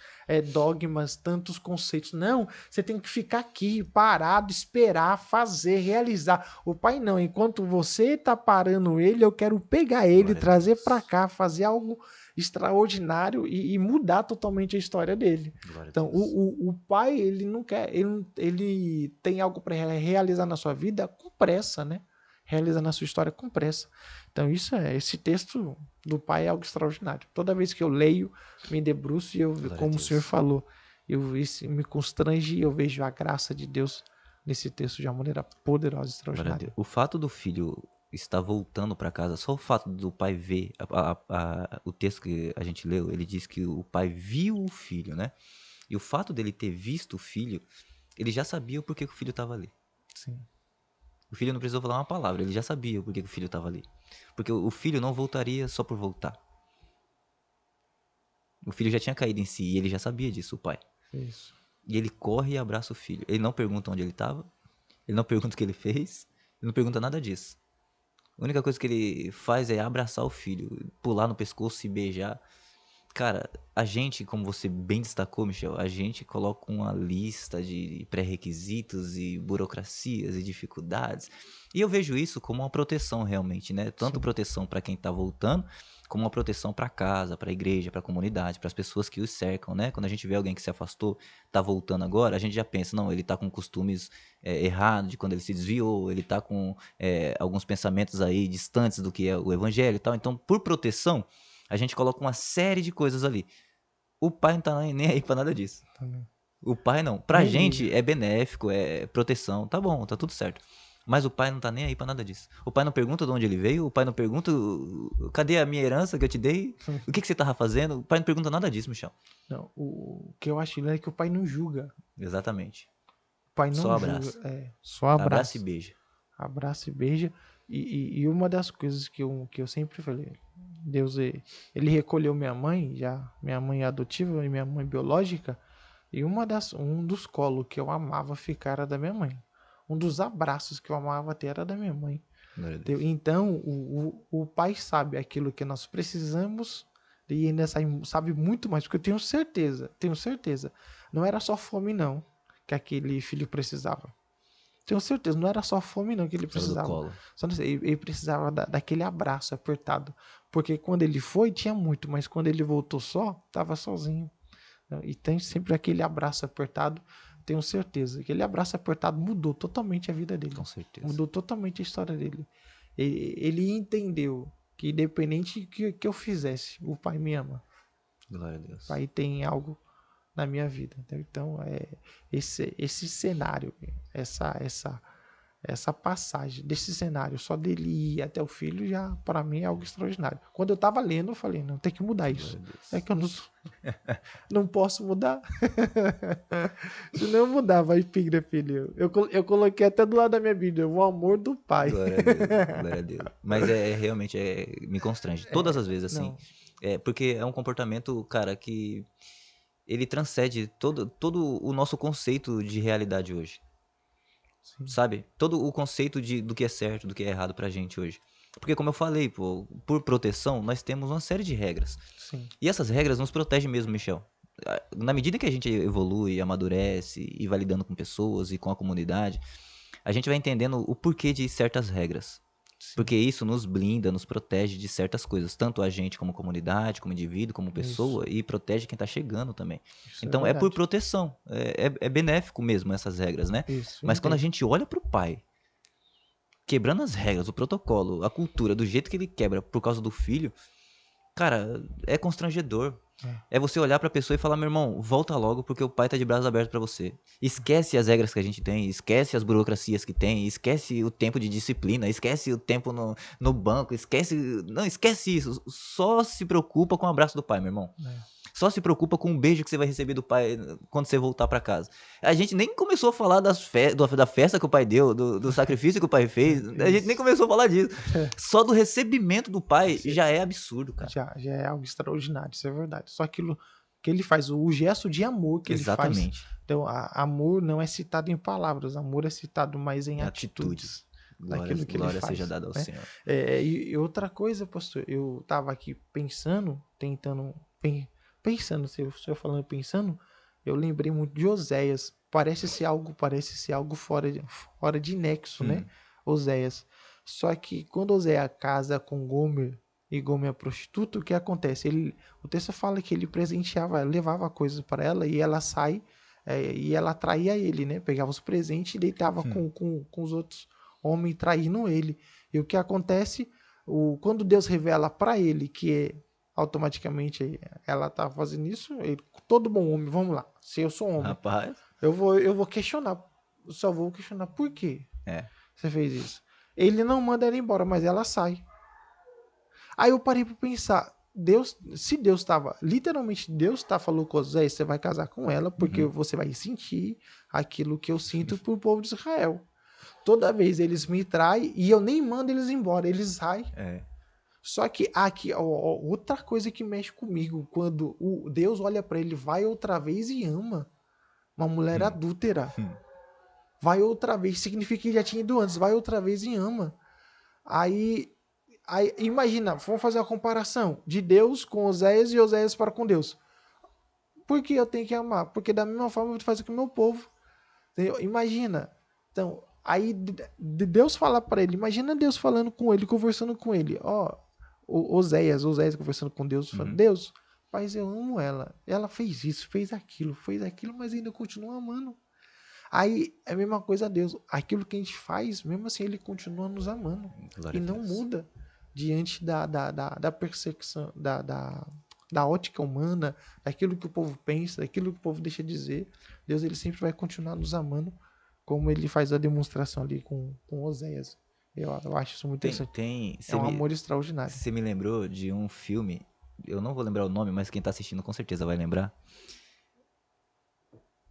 dogmas, tantos conceitos. Não, você tem que ficar aqui, parado, esperar, fazer, realizar. O pai não, enquanto você tá parando ele, eu quero pegar ele, trazer para cá, fazer algo extraordinário e mudar totalmente a história dele. Então, o pai, ele não quer, ele tem algo para realizar na sua vida com pressa, né? Realizar na sua história com pressa. Então, esse texto do pai é algo extraordinário. Toda vez que eu leio, me debruço e eu, como o senhor falou, isso me constrange e eu vejo a graça de Deus nesse texto de uma maneira poderosa e extraordinária. O fato do filho está voltando para casa, só o fato do pai ver, o texto que a gente leu, ele diz que o pai viu o filho, né? E o fato dele ter visto o filho, ele já sabia o porquê que o filho estava ali. Sim. O filho não precisou falar uma palavra, ele já sabia o porquê que o filho estava ali. Porque o filho não voltaria só por voltar. O filho já tinha caído em si e ele já sabia disso, o pai. Isso. E ele corre e abraça o filho. Ele não pergunta onde ele estava, ele não pergunta o que ele fez, ele não pergunta nada disso. A única coisa que ele faz é abraçar o filho, pular no pescoço e beijar. Cara, a gente, como você bem destacou, Michel, a gente coloca uma lista de pré-requisitos e burocracias e dificuldades. E eu vejo isso como uma proteção realmente, né? Tanto proteção para quem tá voltando, como uma proteção para casa, para a igreja, para a comunidade, para as pessoas que os cercam, né? Quando a gente vê alguém que se afastou, tá voltando agora, a gente já pensa, não, ele tá com costumes errados de quando ele se desviou, ele tá com alguns pensamentos aí distantes do que é o evangelho e tal. Então, por proteção, a gente coloca uma série de coisas ali. O pai não tá nem aí pra nada disso. O pai não. Pra gente é benéfico, é proteção. Tá bom, tá tudo certo. Mas o pai não tá nem aí pra nada disso. O pai não pergunta de onde ele veio. O pai não pergunta cadê a minha herança que eu te dei? O que você tava fazendo? O pai não pergunta nada disso, Michel. Não, o que eu acho é que o pai não julga. Exatamente. O pai não só abraça. Só abraça. Abraça e beija. Abraça e beija. E uma das coisas que eu sempre falei, Deus, ele recolheu minha mãe é adotiva e minha mãe biológica, e um dos colos que eu amava ficar era da minha mãe. Um dos abraços que eu amava ter era da minha mãe. Então, o pai sabe aquilo que nós precisamos e ainda sabe muito mais, porque eu tenho certeza, não era só fome não que aquele filho precisava. Tenho certeza, não era só fome não que ele precisava. Só não sei, ele precisava daquele abraço apertado. Porque quando ele foi, tinha muito, mas quando ele voltou só, estava sozinho. E tem sempre aquele abraço apertado, tenho certeza. Aquele abraço apertado mudou totalmente a vida dele. Com certeza. Mudou totalmente a história dele. Ele entendeu que independente que eu fizesse, o pai me ama. Glória a Deus. O pai tem algo na minha vida. Então, esse cenário, essa passagem desse cenário, só dele ir até o filho, já para mim é algo extraordinário. Quando eu tava lendo, eu falei, não, tem que mudar Glória isso. a É Deus. que eu não posso mudar. Se não eu mudava a epígrafe ali. Eu coloquei até do lado da minha Bíblia, o amor do pai. Glória a Deus, glória a Deus. Mas realmente me constrange. Todas as vezes, assim. Não, Porque é um comportamento, cara, que ele transcende todo o nosso conceito de realidade hoje. sim, Sabe? Todo o conceito do que é certo, do que é errado pra gente hoje. Porque, como eu falei, pô, por proteção, nós temos uma série de regras. sim. E essas regras nos protegem mesmo, Michel. Na medida que a gente evolui, amadurece e vai lidando com pessoas e com a comunidade, a gente vai entendendo o porquê de certas regras. Sim, Porque isso nos blinda, nos protege de certas coisas, tanto a gente como comunidade, como indivíduo, como isso, pessoa, e protege quem tá chegando também. isso é Então é por verdade. proteção, é benéfico mesmo essas regras, né? Isso, eu Mas quando a entendo. gente olha pro pai, quebrando as regras, o protocolo, a cultura, do jeito que ele quebra por causa do filho, cara, é constrangedor. É, É você olhar pra pessoa e falar, meu irmão, volta logo porque o pai tá de braços abertos pra você. Esquece as regras que a gente tem, esquece as burocracias que tem, esquece o tempo de disciplina, esquece o tempo no banco, esquece. Não, esquece isso. Só se preocupa com o abraço do pai, meu irmão. é. Só se preocupa com o beijo que você vai receber do pai quando você voltar pra casa. A gente nem começou a falar da festa que o pai deu, do sacrifício que o pai fez. A gente nem Isso. começou a falar disso. Só do recebimento do pai Você- já é absurdo, cara. já é algo extraordinário, isso é verdade. Só aquilo que ele faz, o gesto de amor que ele faz. Exatamente. Então, amor não é citado em palavras, amor é citado mais em É atitude. atitudes daquilo que ele Glória seja faz, dada ao né? Senhor. E outra coisa, pastor, eu tava aqui pensando, pensando, se eu falando pensando, eu lembrei muito de Oséias. Parece ser algo fora de nexo, né? Hum, Oséias. Só que quando Oséias casa com Gomer e Gomer é prostituta, o que acontece? O texto fala que ele presenteava, levava coisas para ela e ela sai e ela traía ele, né? Pegava os presentes e deitava hum, com os outros homens traindo ele. E o que acontece? Quando Deus revela para ele que automaticamente ela tá fazendo isso, todo bom homem, vamos lá. Se eu sou homem, rapaz. eu vou questionar. Só vou questionar por que É. você fez isso. Ele não manda ela embora, mas ela sai. Aí eu parei para pensar, se Deus estava, literalmente Deus falou com José, você vai casar com ela porque Uhum. você vai sentir aquilo que eu sinto pro povo de Israel. Toda vez eles me traem e eu nem mando eles embora, eles saem. É. Só que aqui, outra coisa que mexe comigo, quando o Deus olha para ele, vai outra vez e ama uma mulher Hum, adúltera. hum, Vai outra vez, significa que já tinha ido antes, vai outra vez e ama. Aí, aí imagina, vamos fazer uma comparação de Deus com Oséias e Oséias para com Deus. Por que eu tenho que amar? Porque da mesma forma eu faço com o meu povo. Entendeu? Imagina. Então, aí Deus fala para ele, imagina Deus falando com ele, conversando com ele. Ó, Oséias conversando com Deus, falando, uhum. Deus, mas eu amo ela. Ela fez isso, fez aquilo, mas ainda continua amando. Aí é a mesma coisa a Deus. Aquilo que a gente faz, mesmo assim, ele continua nos amando. Glória E a não Deus. muda diante da percepção, da ótica humana, daquilo que o povo pensa, daquilo que o povo deixa de dizer. Deus ele sempre vai continuar nos amando, como ele faz a demonstração ali com Oséias. Eu acho isso muito interessante. É Você um me, amor extraordinário. você me lembrou de um filme, eu não vou lembrar o nome, mas quem tá assistindo com certeza vai lembrar.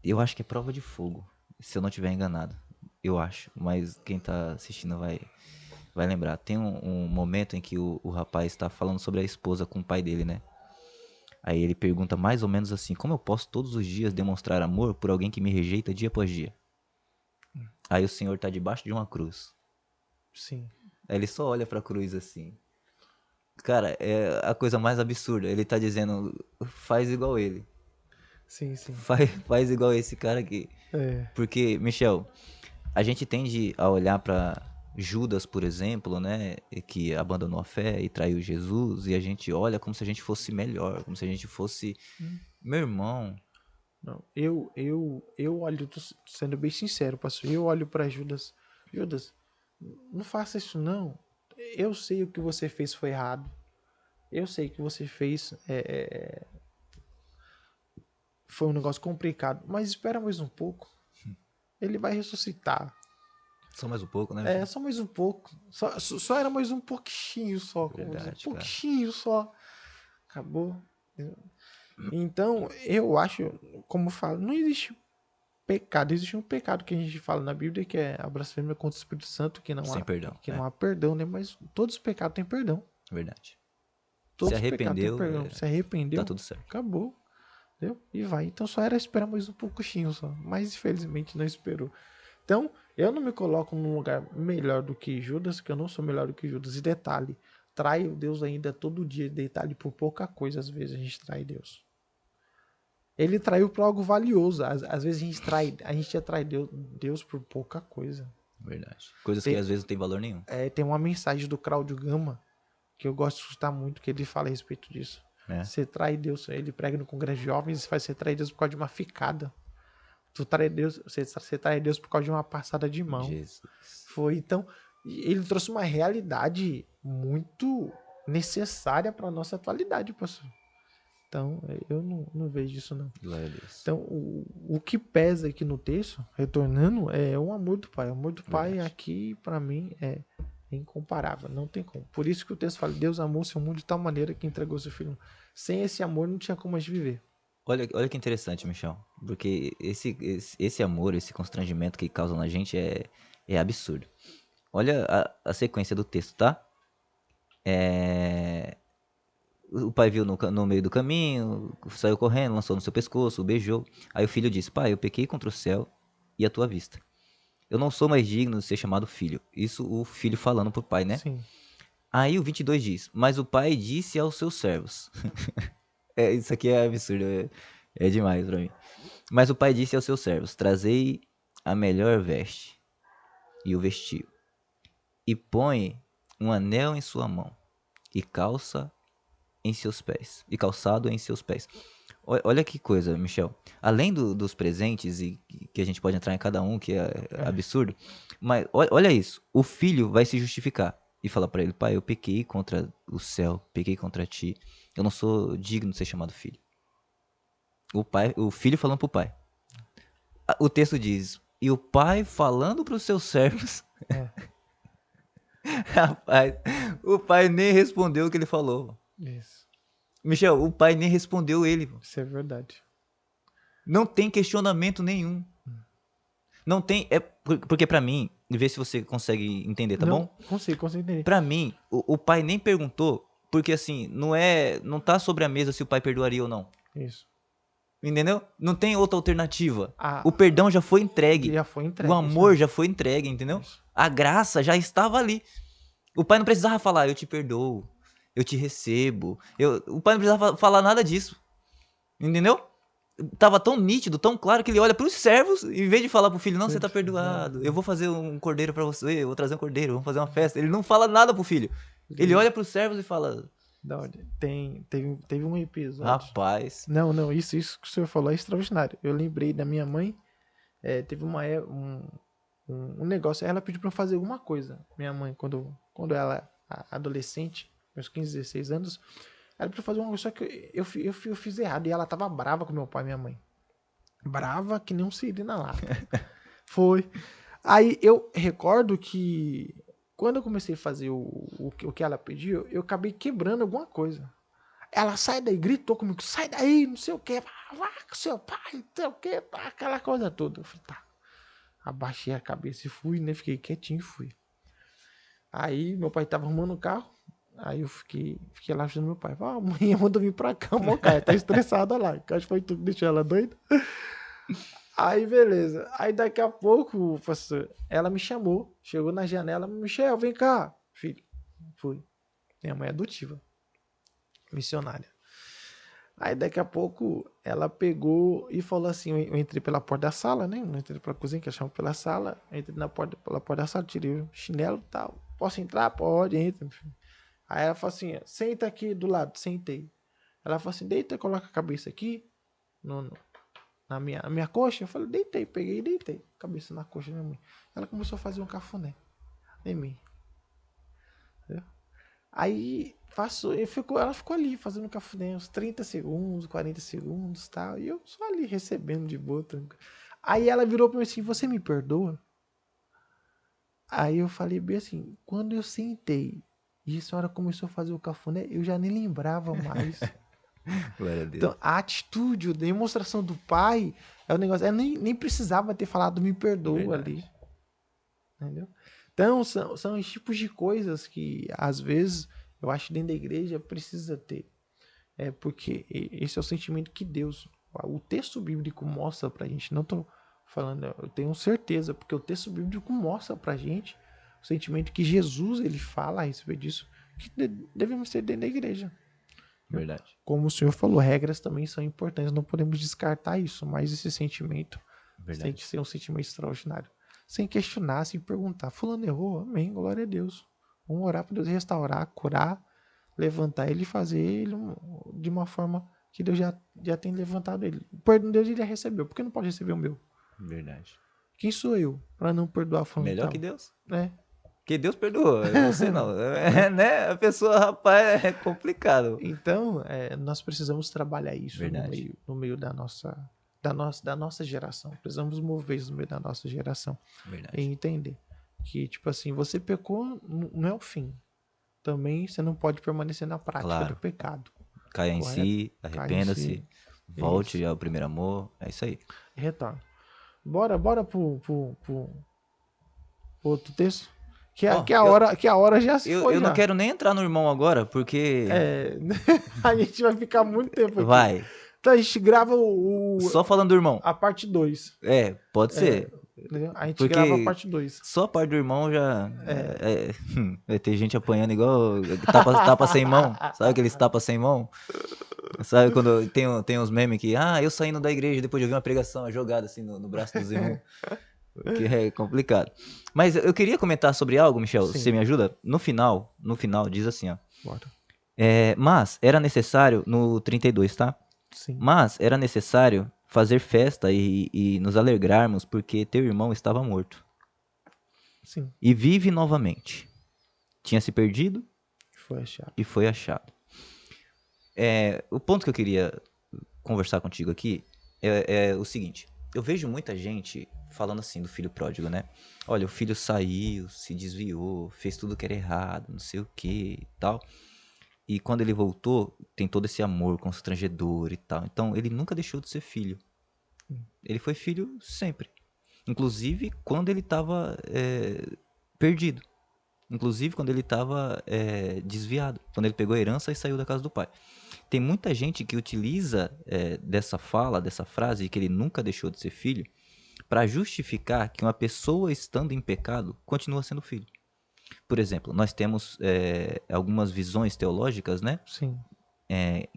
Eu acho que é Prova de Fogo, se eu não tiver enganado. Eu acho, mas quem tá assistindo vai lembrar. Tem um momento em que o rapaz tá falando sobre a esposa com o pai dele, né? Aí ele pergunta mais ou menos assim: como eu posso todos os dias demonstrar amor por alguém que me rejeita dia após dia? Aí o senhor tá debaixo de uma cruz. Sim, Aí ele só olha pra cruz assim. Cara, é a coisa mais absurda. Ele tá dizendo: faz igual ele. sim, sim. Faz igual esse cara aqui. É, Porque, Michel, a gente tende a olhar pra Judas, por exemplo, né, que abandonou a fé e traiu Jesus, e a gente olha como se a gente fosse melhor, como se a gente fosse, meu irmão. não, eu olho, tô sendo bem sincero, pastor. Eu olho para Judas. Judas, não faça isso não. Eu sei o que você fez foi errado. Eu sei que você fez foi um negócio complicado, mas espera mais um pouco. Ele vai ressuscitar. Só mais um pouco, né? É, só mais um pouco. Só era mais um pouquinho só, como dizer, Verdade, cara. pouquinho só. Acabou. Então, eu acho, como eu falo, não existe pecado. Existe um pecado que a gente fala na Bíblia, que é a blasfêmia contra o Espírito Santo, Sem perdão. que não há perdão, né? Mas todos os pecados têm perdão. Verdade. Se Todos os pecados têm arrependeu, perdão. Se tá arrependeu, tudo certo. acabou. Entendeu? E vai. Então só era esperar mais um pouquinho só. Mas infelizmente não esperou. Então, eu não me coloco num lugar melhor do que Judas, que eu não sou melhor do que Judas. E detalhe, traio Deus ainda todo dia. Detalhe, por pouca coisa, às vezes a gente trai Deus. Ele traiu por algo valioso. Às vezes a gente atrai Deus por pouca coisa. Verdade. Coisas que Tem, às vezes não tem valor nenhum. tem uma mensagem do Claudio Gama que eu gosto de escutar muito, que ele fala a respeito disso. Né? Você trai Deus, ele prega no Congresso de Jovens e faz você trai Deus por causa de uma ficada. Tu trai Deus, você trai Deus por causa de uma passada de mão. Jesus. Foi, então, ele trouxe uma realidade muito necessária para nossa atualidade, pastor. Então, eu não vejo isso não. Glória a Deus. Então, o que pesa aqui no texto, retornando, é o amor do Pai. O amor do Pai Verdade. aqui, para mim, é incomparável. Não tem como. Por isso que o texto fala, Deus amou o seu mundo de tal maneira que entregou seu filho. Sem esse amor, não tinha como a gente viver. Olha que interessante, Michel. Porque esse amor, esse constrangimento que causa na gente é absurdo. Olha a sequência do texto, tá? O pai viu no meio do caminho, saiu correndo, lançou no seu pescoço, o beijou. Aí o filho disse: Pai, eu pequei contra o céu e a tua vista. Eu não sou mais digno de ser chamado filho. Isso o filho falando pro pai, né? Sim. Aí o 22 diz: Mas o pai disse aos seus servos. Isso aqui é absurdo, é demais pra mim. Mas o pai disse aos seus servos: Trazei a melhor veste e o vestiu. E põe um anel em sua mão e calça em seus pés. E calçado em seus pés. Olha que coisa, Michel. Além dos presentes e que a gente pode entrar em cada um, que é absurdo. Mas olha isso. O filho vai se justificar e falar pra ele: Pai, eu pequei contra o céu, pequei contra ti. Eu não sou digno de ser chamado filho. O filho falando pro pai. O texto diz: E o pai falando pros seus servos. É. Rapaz, o pai nem respondeu o que ele falou. Isso. Michel, o pai nem respondeu ele. Isso é verdade. Não tem questionamento nenhum. Não tem. Porque pra mim, vê se você consegue entender, tá Não, bom? consigo entender. Pra mim, o pai nem perguntou, porque assim, não tá sobre a mesa se o pai perdoaria ou não. Isso. Entendeu? Não tem outra alternativa. Ah, O perdão já foi entregue. já foi entregue. O amor já foi entregue, entendeu? Isso. A graça já estava ali. O pai não precisava falar: Eu te perdoo, eu te recebo. O pai não precisava falar nada disso. Entendeu? Tava tão nítido, tão claro, que ele olha pros servos, em vez de falar pro filho: Não, você tá perdoado, eu vou fazer um cordeiro pra você, eu vou trazer um cordeiro, vamos fazer uma festa. Ele não fala nada pro filho. Ele olha pros servos e fala: Da onde? Teve um episódio. Rapaz. Não, isso que o senhor falou é extraordinário. Eu lembrei da minha mãe, teve um negócio, ela pediu pra eu fazer alguma coisa. Minha mãe, quando ela adolescente, meus 15, 16 anos, ela pediu pra fazer uma coisa, só que eu fiz errado e ela tava brava com meu pai e minha mãe. Brava que nem um siri na lata. Foi. Aí eu recordo que quando eu comecei a fazer o que ela pediu, eu acabei quebrando alguma coisa. Ela sai daí, gritou comigo, sai daí, não sei o que, vá com seu pai, não sei o que, aquela coisa toda. Eu falei, tá. Abaixei a cabeça e fui, né? Fiquei quietinho e fui. Aí meu pai tava arrumando o carro, aí eu fiquei lá ajudando meu pai. A mãe mandou vir pra cá, cara, tá estressada lá. Acho que foi tu que deixou ela doida. Aí, beleza. Aí, daqui a pouco, pastor, ela me chamou. Chegou na janela. Michel, vem cá. Filho, fui. Minha mãe é adotiva. Missionária. Aí, daqui a pouco, ela pegou e falou assim, eu entrei pela porta da sala, né? Não entrei pela cozinha, que eu chamo pela sala. Entrei pela porta da sala, tirei o chinelo e tal. Posso entrar? Pode, entra. Aí ela falou assim, senta aqui do lado. Sentei. Ela falou assim, deita, coloca a cabeça aqui. Na minha coxa, eu falei, deitei, peguei e deitei. Cabeça na coxa da minha mãe. Ela começou a fazer um cafuné em mim. Entendeu? Aí ela ficou ali fazendo cafuné uns 30 segundos, 40 segundos e tal. E eu só ali recebendo de boa, tranquilo. Aí ela virou pra mim assim, você me perdoa? Aí eu falei bem assim, quando eu sentei e a senhora começou a fazer o cafuné, eu já nem lembrava mais. Glória a Deus. Então, a atitude, a demonstração do pai é o negócio. Ela nem precisava ter falado me perdoa ali. Verdade. Entendeu? Então, são os tipos de coisas que, às vezes, eu acho que dentro da igreja precisa ter. É porque esse é o sentimento que Deus, o texto bíblico mostra pra gente. Não tô falando, eu tenho certeza, porque o texto bíblico mostra pra gente o sentimento que Jesus ele fala a respeito disso, que devemos ter dentro da igreja. Verdade. Como o senhor falou, regras também são importantes, não podemos descartar isso, mas esse sentimento tem Verdade. que ser um sentimento extraordinário. Sem questionar, sem perguntar. Fulano errou, amém, glória a Deus. Vamos orar para Deus restaurar, curar, levantar ele e fazer ele de uma forma que Deus já tem levantado ele. O perdão de Deus ele já recebeu, por que não pode receber o meu? Verdade. Quem sou eu para não perdoar fulano de Melhor tal? que Deus. É. Que Deus perdoa, você não. Né? A pessoa, rapaz, é complicado. Então, nós precisamos trabalhar isso Verdade. no meio da nossa geração. Precisamos mover isso no meio da nossa geração. E Verdade. entender que, tipo assim, você pecou, não é o fim. Também você não pode permanecer na prática do Claro. pecado. Caia em Correto? si, Cai em arrependa-se, si. volte Isso. ao primeiro amor. É isso aí. E retorna. Bora pro outro texto. Ó, Que a hora já se foi eu não já. quero nem entrar no irmão agora, porque. É, a gente vai ficar muito tempo aqui. Vai. Então a gente grava Só falando do irmão. a parte 2. É, pode ser. Entendeu? A gente grava a Porque parte 2. só a parte do irmão já. Vai ter gente apanhando igual tapa sem mão. Sabe aqueles tapas sem mão? Sabe quando tem uns memes que. Ah, eu saindo da igreja depois de ouvir uma pregação jogada assim no braço dos irmãos. Que é complicado. Mas eu queria comentar sobre algo, Michel. Sim. Você me ajuda? No final diz assim, ó. Bora. Mas era necessário, no 32, tá? Sim. Mas era necessário fazer festa e nos alegrarmos, porque teu irmão estava morto. Sim. E vive novamente. Tinha se perdido Foi achado. e foi achado. O ponto que eu queria conversar contigo aqui é o seguinte. Eu vejo muita gente falando assim do filho pródigo, né? Olha, o filho saiu, se desviou, fez tudo que era errado, não sei o que e tal. E quando ele voltou, tem todo esse amor constrangedor e tal. Então, ele nunca deixou de ser filho. Ele foi filho sempre. Inclusive, quando ele estava perdido. Inclusive, quando ele estava desviado. Quando ele pegou a herança e saiu da casa do pai. Tem muita gente que utiliza dessa frase, que ele nunca deixou de ser filho, para justificar que uma pessoa estando em pecado continua sendo filho. Por exemplo, nós temos algumas visões teológicas, né? Sim.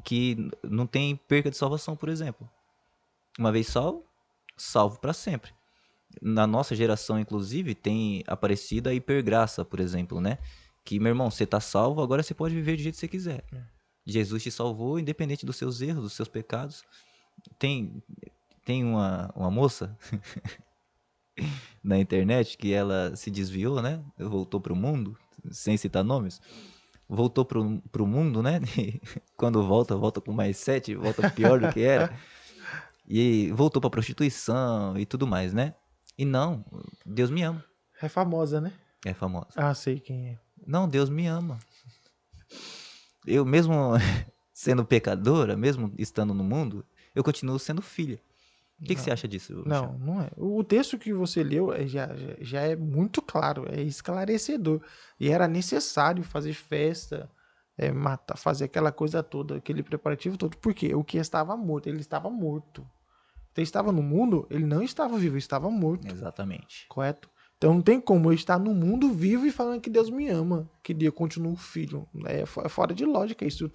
Que não tem perca de salvação, por exemplo. Uma vez salvo, salvo para sempre. Na nossa geração, inclusive, tem aparecido a hipergraça, por exemplo, né? Que, meu irmão, você tá salvo, agora você pode viver do jeito que você quiser. Jesus te salvou, independente dos seus erros, dos seus pecados. Tem uma moça na internet que ela se desviou, né? Voltou pro mundo, sem citar nomes. Voltou pro mundo, né? E quando volta com mais 7, volta pior do que era. E voltou pra prostituição e tudo mais, né? E não, Deus me ama. É famosa, né? É famosa. Ah, sei quem é. Não, Deus me ama. Eu mesmo sendo pecadora, mesmo estando no mundo, eu continuo sendo filha. O que você acha disso, Michel? Não é. O texto que você leu já é muito claro, é esclarecedor. E era necessário fazer festa, matar, fazer aquela coisa toda, aquele preparativo todo. Porque o que estava morto, ele estava morto. Então, ele estava no mundo, ele não estava vivo, ele estava morto. Exatamente. Correto? Então não tem como eu estar no mundo vivo e falando que Deus me ama, que Deus continua filho. É fora de lógica isso.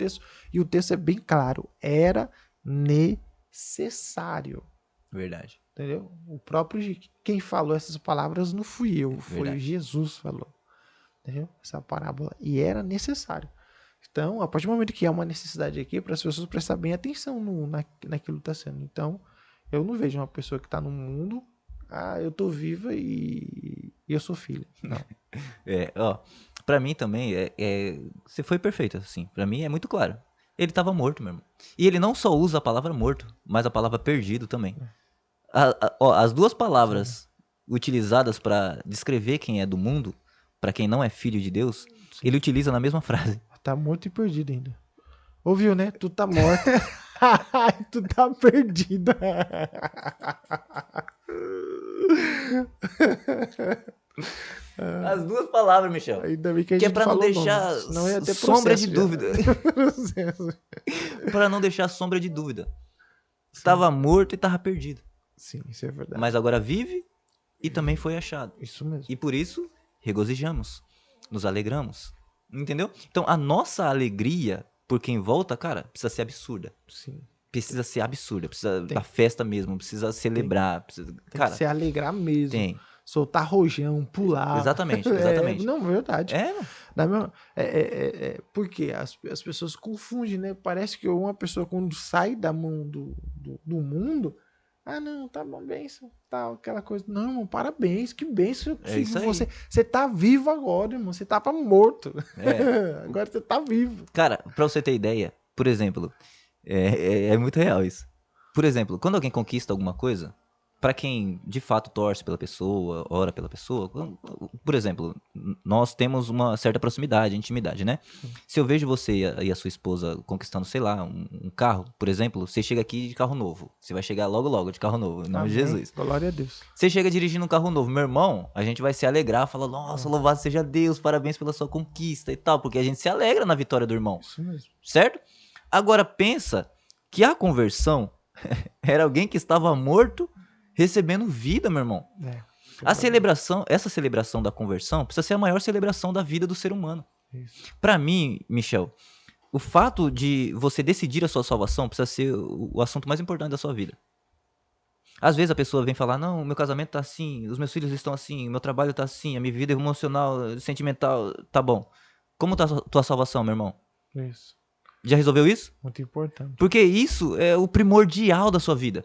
E o texto é bem claro. Era necessário. Verdade. Entendeu? O próprio quem falou essas palavras não fui eu, foi Verdade. Jesus falou. Entendeu? Essa parábola. E era necessário. Então, a partir do momento que há uma necessidade aqui, para as pessoas prestar bem atenção naquilo que está sendo. Então, eu não vejo uma pessoa que está no mundo, eu tô viva e eu sou filha. Não. Pra mim também, você foi perfeito, assim. Pra mim é muito claro. Ele tava morto, meu irmão. E ele não só usa a palavra morto, mas a palavra perdido também. Ó, as duas Sim, palavras utilizadas pra descrever quem é do mundo, pra quem não é filho de Deus, sim. ele utiliza na mesma frase. Tá morto e perdido ainda. Ouviu, né? Tu tá morto. Tu tá perdida. As duas palavras, Michel. Ainda bem que a Que é gente pra não falou o nome. deixar Senão ia ter sombra de processo já. dúvida. Processo. Pra não deixar sombra de dúvida. Sim, Estava morto e estava perdido. sim, isso é verdade. Mas agora vive e também foi achado. Isso mesmo. E por isso, regozijamos, nos alegramos. Entendeu? Então, a nossa alegria por quem volta, cara, precisa ser absurda. Sim. Precisa ser absurda. Precisa Tem. da festa mesmo. Precisa celebrar. Precisa... Tem que Cara, se alegrar mesmo. tem. Soltar rojão, pular. Exatamente, exatamente. Não, verdade. É, mano. Porque as pessoas confundem, né? Parece que uma pessoa, quando sai da mão do mundo, não, tá bom, benção, tal, aquela coisa. Não, irmão, parabéns, que benção. É isso aí. Você tá vivo agora, irmão. Você tava morto. É. Agora você tá vivo. Cara, pra você ter ideia, por exemplo, é muito real isso. Por exemplo, quando alguém conquista alguma coisa, pra quem de fato torce pela pessoa, ora pela pessoa, por exemplo, nós temos uma certa proximidade, intimidade, né? Se eu vejo você e a sua esposa conquistando, sei lá, um carro, por exemplo, você chega aqui de carro novo. Você vai chegar logo logo de carro novo, em nome de Amém. Jesus. Glória a Deus. Você chega dirigindo um carro novo, meu irmão, a gente vai se alegrar, falar, nossa, louvado seja Deus, parabéns pela sua conquista e tal, porque a gente se alegra na vitória do irmão, Isso mesmo. certo? Agora pensa que a conversão era alguém que estava morto recebendo vida, meu irmão. Essa celebração da conversão precisa ser a maior celebração da vida do ser humano. Isso. Pra mim, Michel, o fato de você decidir a sua salvação precisa ser o assunto mais importante da sua vida. Às vezes a pessoa vem falar, não, meu casamento tá assim, os meus filhos estão assim, meu trabalho tá assim, a minha vida emocional, sentimental, tá bom. Como tá a tua salvação, meu irmão? Isso. Já resolveu isso? Muito importante. Porque isso é o primordial da sua vida.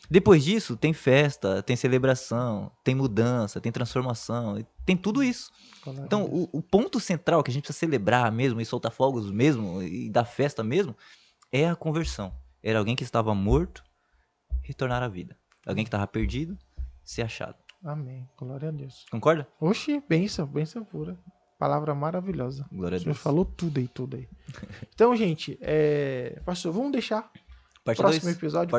Depois disso, tem festa, tem celebração, tem mudança, tem transformação, tem tudo isso. Glória a Então, Deus. o ponto central que a gente precisa celebrar mesmo, e soltar fogos mesmo, e dar festa mesmo, é a conversão. Era alguém que estava morto, retornar à vida. Alguém que estava perdido, ser achado. Amém. Glória a Deus. Concorda? Oxi, bênção pura. Palavra maravilhosa. Glória a O senhor Deus. falou tudo aí. Então, gente, pastor, vamos deixar Parte próximo 2. episódio,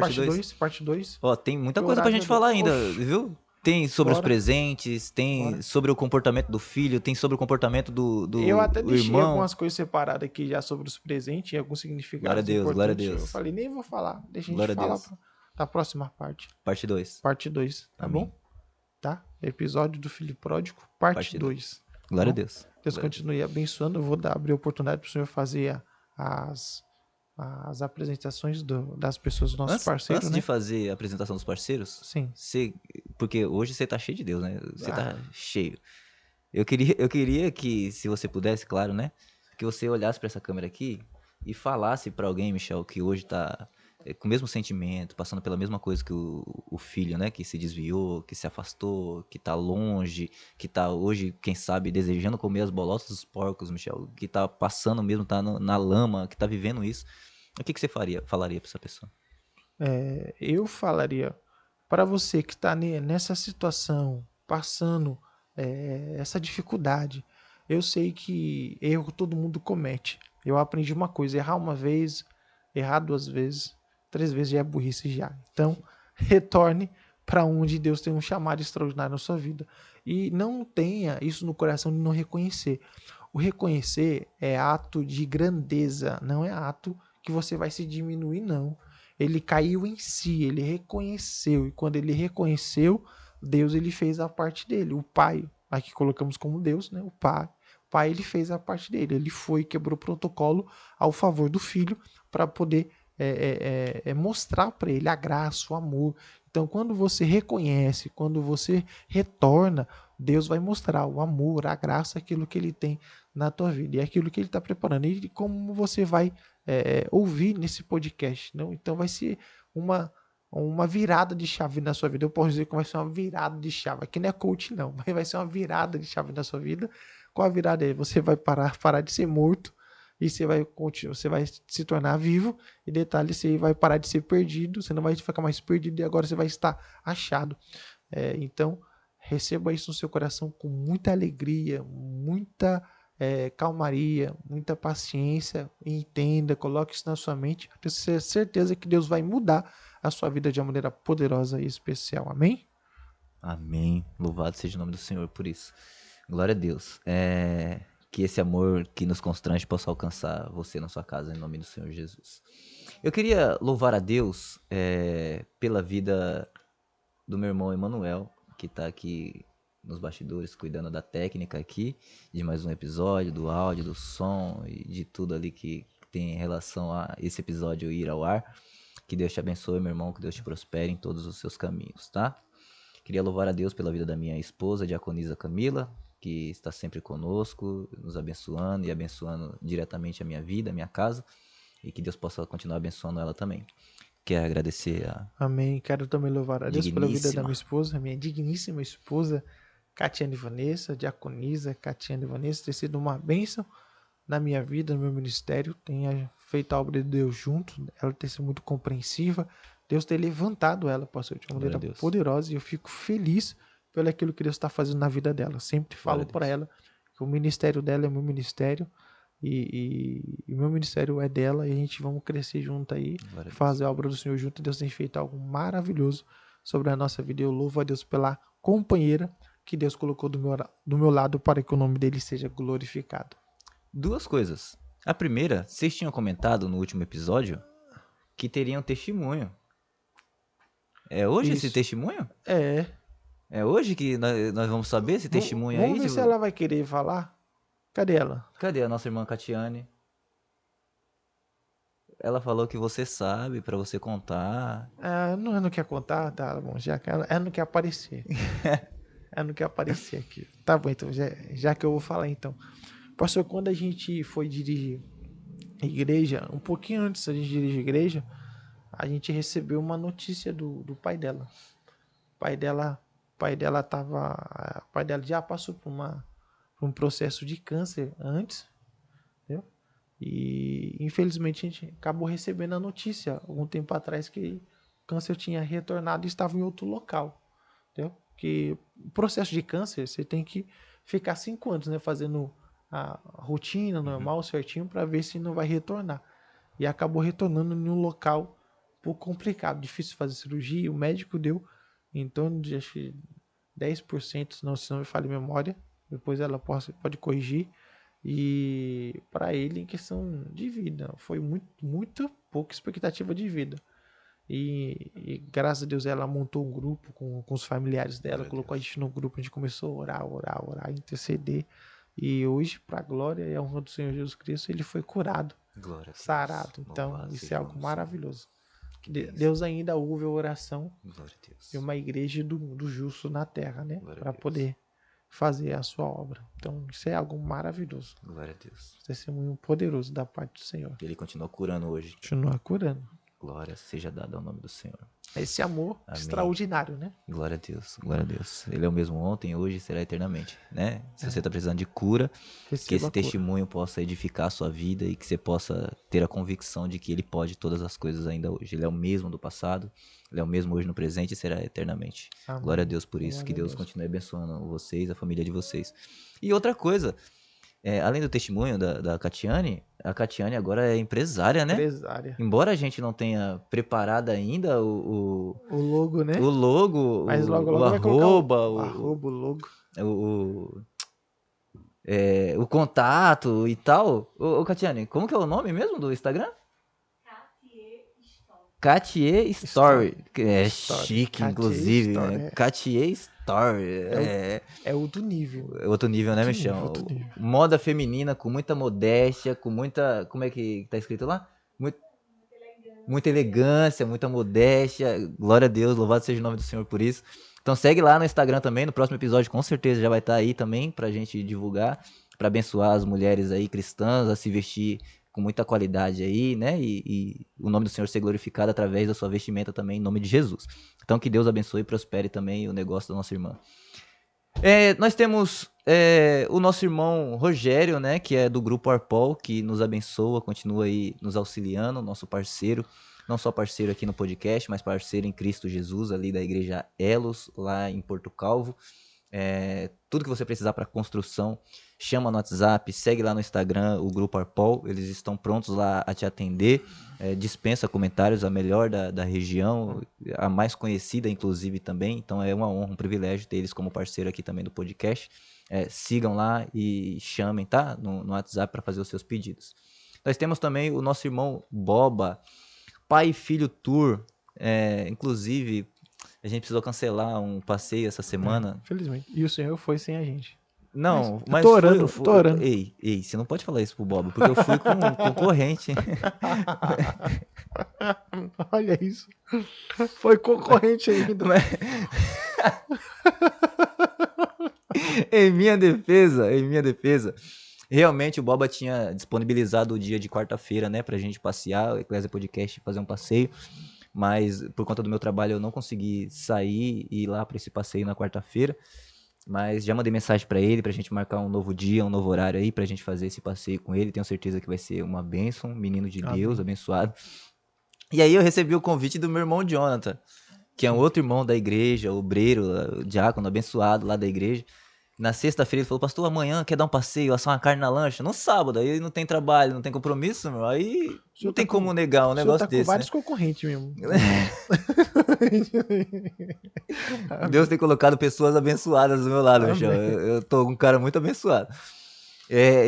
parte 2. Ó, tem muita Que coisa pra horário gente já falar deu. ainda, Oxi. viu? Tem sobre os Bora. presentes, tem Bora. sobre o comportamento do filho, tem sobre o comportamento do Eu até deixei irmão. algumas coisas separadas aqui já sobre os presentes e alguns significados Glória a Deus, importantes. glória a Deus. Eu falei, nem vou falar. Deixa a gente Glória a falar Deus. da próxima parte. Parte 2. Parte 2, tá Amém. bom? Tá? Episódio do Filho Pródigo, parte Parte 2. Glória a Bom, Deus. Deus Glória a continue abençoando. Eu vou abrir a oportunidade para o senhor fazer as apresentações das pessoas, dos nossos parceiros, Antes né? de fazer a apresentação dos parceiros, Sim. porque hoje você tá cheio de Deus, né? Você Ah. tá cheio. Eu queria que, se você pudesse, claro, né? Que você olhasse pra essa câmera aqui e falasse pra alguém, Michel, que hoje tá com o mesmo sentimento, passando pela mesma coisa que o filho, né? Que se desviou, que se afastou, que tá longe, que tá hoje, quem sabe, desejando comer as bolotas dos porcos, Michel, que tá passando mesmo, tá na lama, que tá vivendo isso. O que você falaria pra essa pessoa? Eu falaria para você que está nessa situação, passando essa dificuldade. Eu sei que erro todo mundo comete. Eu aprendi uma coisa: errar uma vez, errar 2 vezes, 3 vezes já é burrice já. Então, retorne para onde Deus tem um chamado extraordinário na sua vida. E não tenha isso no coração de não reconhecer. O reconhecer é ato de grandeza, não é ato que você vai se diminuir, não. Ele caiu em si, ele reconheceu. E quando ele reconheceu, Deus ele fez a parte dele. O Pai, aqui colocamos como Deus, né? O Pai ele fez a parte dele. Ele foi, quebrou o protocolo ao favor do Filho para poder mostrar para ele a graça, o amor. Então, quando você reconhece, quando você retorna, Deus vai mostrar o amor, a graça, aquilo que ele tem na tua vida. E aquilo que ele está preparando. E como você vai ouvir nesse podcast. Não? Então vai ser uma uma virada de chave na sua vida. Eu posso dizer que vai ser uma virada de chave. Aqui não é coach, não, mas vai ser uma virada de chave na sua vida. Qual a virada é? Você vai parar de ser morto e você vai se tornar vivo. E detalhe, você vai parar de ser perdido. Você não vai ficar mais perdido e agora você vai estar achado. Então, receba isso no seu coração com muita alegria, muita calmaria, muita paciência. Entenda, coloque isso na sua mente. Tenho certeza que Deus vai mudar a sua vida de uma maneira poderosa e especial. Amém? Amém. Louvado seja o nome do Senhor por isso. Glória a Deus. Que esse amor que nos constrange possa alcançar você na sua casa, em nome do Senhor Jesus. Eu queria louvar a Deus pela vida do meu irmão Emanuel, que está aqui nos bastidores cuidando da técnica aqui, de mais um episódio, do áudio, do som e de tudo ali que tem relação a esse episódio ir ao ar. Que Deus te abençoe, meu irmão, que Deus te prospere em todos os seus caminhos, tá? Queria louvar a Deus pela vida da minha esposa, Diaconisa Camila, que está sempre conosco, nos abençoando e abençoando diretamente a minha vida, a minha casa, e que Deus possa continuar abençoando ela também. Quero agradecer a Amém. Quero também louvar a Deus pela vida da digníssima minha esposa, minha digníssima esposa, Catiane Vanessa, Diaconisa Catiane Vanessa, ter sido uma bênção na minha vida, no meu ministério, tenha feito a obra de Deus junto, ela ter sido muito compreensiva, Deus ter levantado ela, pastor, de uma Glória maneira a Deus. poderosa, e eu fico feliz pelo aquilo que Deus está fazendo na vida dela. Sempre falo Glória a para Deus. ela que o ministério dela é meu ministério, e o meu ministério é dela, e a gente vamos crescer junto aí, Glória a Deus. fazer a obra do Senhor junto. Deus tem feito algo maravilhoso sobre a nossa vida. Eu louvo a Deus pela companheira que Deus colocou do meu lado para que o nome dele seja glorificado. Duas coisas. A primeira, vocês tinham comentado no último episódio que teria um testemunho. É hoje esse Isso. testemunho? É. É hoje que nós vamos saber esse testemunho aí? Vamos ver se ela vai querer falar. Cadê ela? Cadê a nossa irmã Catiane? Ela falou que você sabe, pra você contar. Ela não quer contar? Tá bom, ela não quer aparecer. Ela não quer aparecer aqui. Tá bom, então, já que eu vou falar então. Pastor, quando a gente foi dirigir a igreja, um pouquinho antes da gente dirigir a igreja, a gente recebeu uma notícia do pai dela. O pai dela já passou por um processo de câncer antes, entendeu? E infelizmente a gente acabou recebendo a notícia algum tempo atrás que o câncer tinha retornado e estava em outro local, entendeu? Que o processo de câncer você tem que ficar 5 anos, né, fazendo a rotina normal, certinho, para ver se não vai retornar. E acabou retornando em um local um pouco complicado, difícil fazer cirurgia. O médico deu em torno de acho que 10%, se não me falha a memória. Depois ela pode corrigir. E para ele, em questão de vida, foi muito pouca expectativa de vida. E graças a Deus ela montou um grupo com os familiares dela, Glória a colocou a Deus. gente no grupo, a gente começou a orar, interceder. E hoje, para a glória e a honra do Senhor Jesus Cristo, ele foi curado, Glória a Deus. sarado. Então, Louvado isso seja é o algo nome do Senhor. maravilhoso. Que bênção. Deus ainda ouve a oração Glória a Deus. de uma igreja do justo na terra, né? Glória a Para Deus. poder fazer a sua obra. Então, isso é algo maravilhoso. Glória a Deus. Testemunho poderoso da parte do Senhor. Ele continua curando hoje. Continua curando. Glória seja dada ao nome do Senhor. Esse amor Amém. extraordinário, né? Glória a Deus, glória a Deus. Ele é o mesmo ontem, hoje e será eternamente, né? Se você está precisando de cura, que Receba esse a cura. testemunho possa edificar a sua vida e que você possa ter a convicção de que Ele pode todas as coisas ainda hoje. Ele é o mesmo do passado, Ele é o mesmo hoje no presente e será eternamente. Amém. Glória a Deus por isso, Glória que a Deus Deus. continue abençoando vocês, a família de vocês. E outra coisa, além do testemunho da Catiane, a Catiane agora é empresária, né? Empresária. Embora a gente não tenha preparado ainda O logo, né? o logo, Mas logo o vai colocar arroba, o arroba, o logo. o contato e tal. Ô, Catiane, como que é o nome mesmo do Instagram? Cartier Story. Que é Story. chique, Cartier inclusive, Story, né? é. Cartier Story. É outro nível. É outro nível, né, Outro Michel? nível, outro nível. Moda feminina com muita modéstia, com muita... Como é que tá escrito lá? Muita elegância, muita modéstia. Glória a Deus, louvado seja o nome do Senhor por isso. Então segue lá no Instagram também, no próximo episódio com certeza já vai estar aí também pra gente divulgar, pra abençoar as mulheres aí cristãs a se vestir com muita qualidade aí, né? E o nome do Senhor ser glorificado através da sua vestimenta também, em nome de Jesus. Então que Deus abençoe e prospere também o negócio da nossa irmã. Nós temos o nosso irmão Rogério, né? Que é do grupo Arpol, que nos abençoa, continua aí nos auxiliando, nosso parceiro. Não só parceiro aqui no podcast, mas parceiro em Cristo Jesus, ali da igreja Elos, lá em Porto Calvo. Tudo que você precisar para construção, chama no WhatsApp, segue lá no Instagram o Grupo Arpol, eles estão prontos lá a te atender, dispensa comentários, a melhor da região, a mais conhecida inclusive também, então é uma honra, um privilégio ter eles como parceiro aqui também do podcast. Sigam lá e chamem, tá? No WhatsApp para fazer os seus pedidos. Nós temos também o nosso irmão Boba, Pai e Filho Tour, inclusive a gente precisou cancelar um passeio essa semana. Infelizmente. E o senhor foi sem a gente. Não, mas tô orando, foi... tô orando. Ei, você não pode falar isso pro Bob, porque eu fui com concorrente. Olha isso. Foi concorrente ainda. Em minha defesa, realmente o Boba tinha disponibilizado o dia de quarta-feira, né, pra gente passear, o Eclésia Podcast fazer um passeio. Mas por conta do meu trabalho eu não consegui sair e ir lá para esse passeio na quarta-feira. Mas já mandei mensagem para ele pra gente marcar um novo dia, um novo horário aí pra gente fazer esse passeio com ele. Tenho certeza que vai ser uma bênção, menino de Deus, abençoado. E aí eu recebi o convite do meu irmão Jonathan, que é um outro irmão da igreja, obreiro, diácono, abençoado lá da igreja. Na sexta-feira ele falou, pastor, amanhã quer dar um passeio, assar uma carne na lancha? No sábado, aí não tem trabalho, não tem compromisso, meu. Aí não tem como negar um negócio desse, com vários concorrentes mesmo. Deus tem colocado pessoas abençoadas do meu lado, Michel. Eu tô um cara muito abençoado.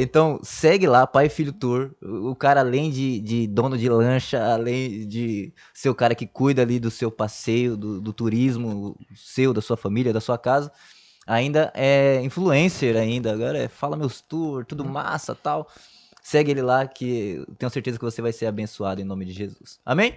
Então, segue lá, Pai e Filho Tour. O cara, além de dono de lancha, além de ser o cara que cuida ali do seu passeio, do turismo seu, da sua família, da sua casa, ainda é influencer ainda. Agora fala meus tours, tudo massa, tal. Segue ele lá que eu tenho certeza que você vai ser abençoado em nome de Jesus. Amém?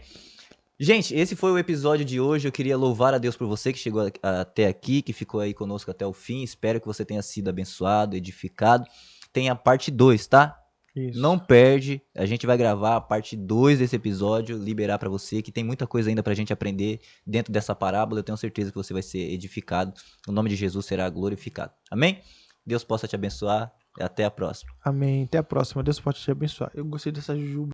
Gente, esse foi o episódio de hoje. Eu queria louvar a Deus por você que chegou até aqui, que ficou aí conosco até o fim. Espero que você tenha sido abençoado, edificado. Tem a parte 2, tá? Isso. Não perde. A gente vai gravar a parte 2 desse episódio, liberar pra você, que tem muita coisa ainda pra gente aprender dentro dessa parábola. Eu tenho certeza que você vai ser edificado. O nome de Jesus será glorificado. Amém? Deus possa te abençoar. Até a próxima. Amém. Até a próxima. Deus pode te abençoar. Eu gostei dessa jujuba.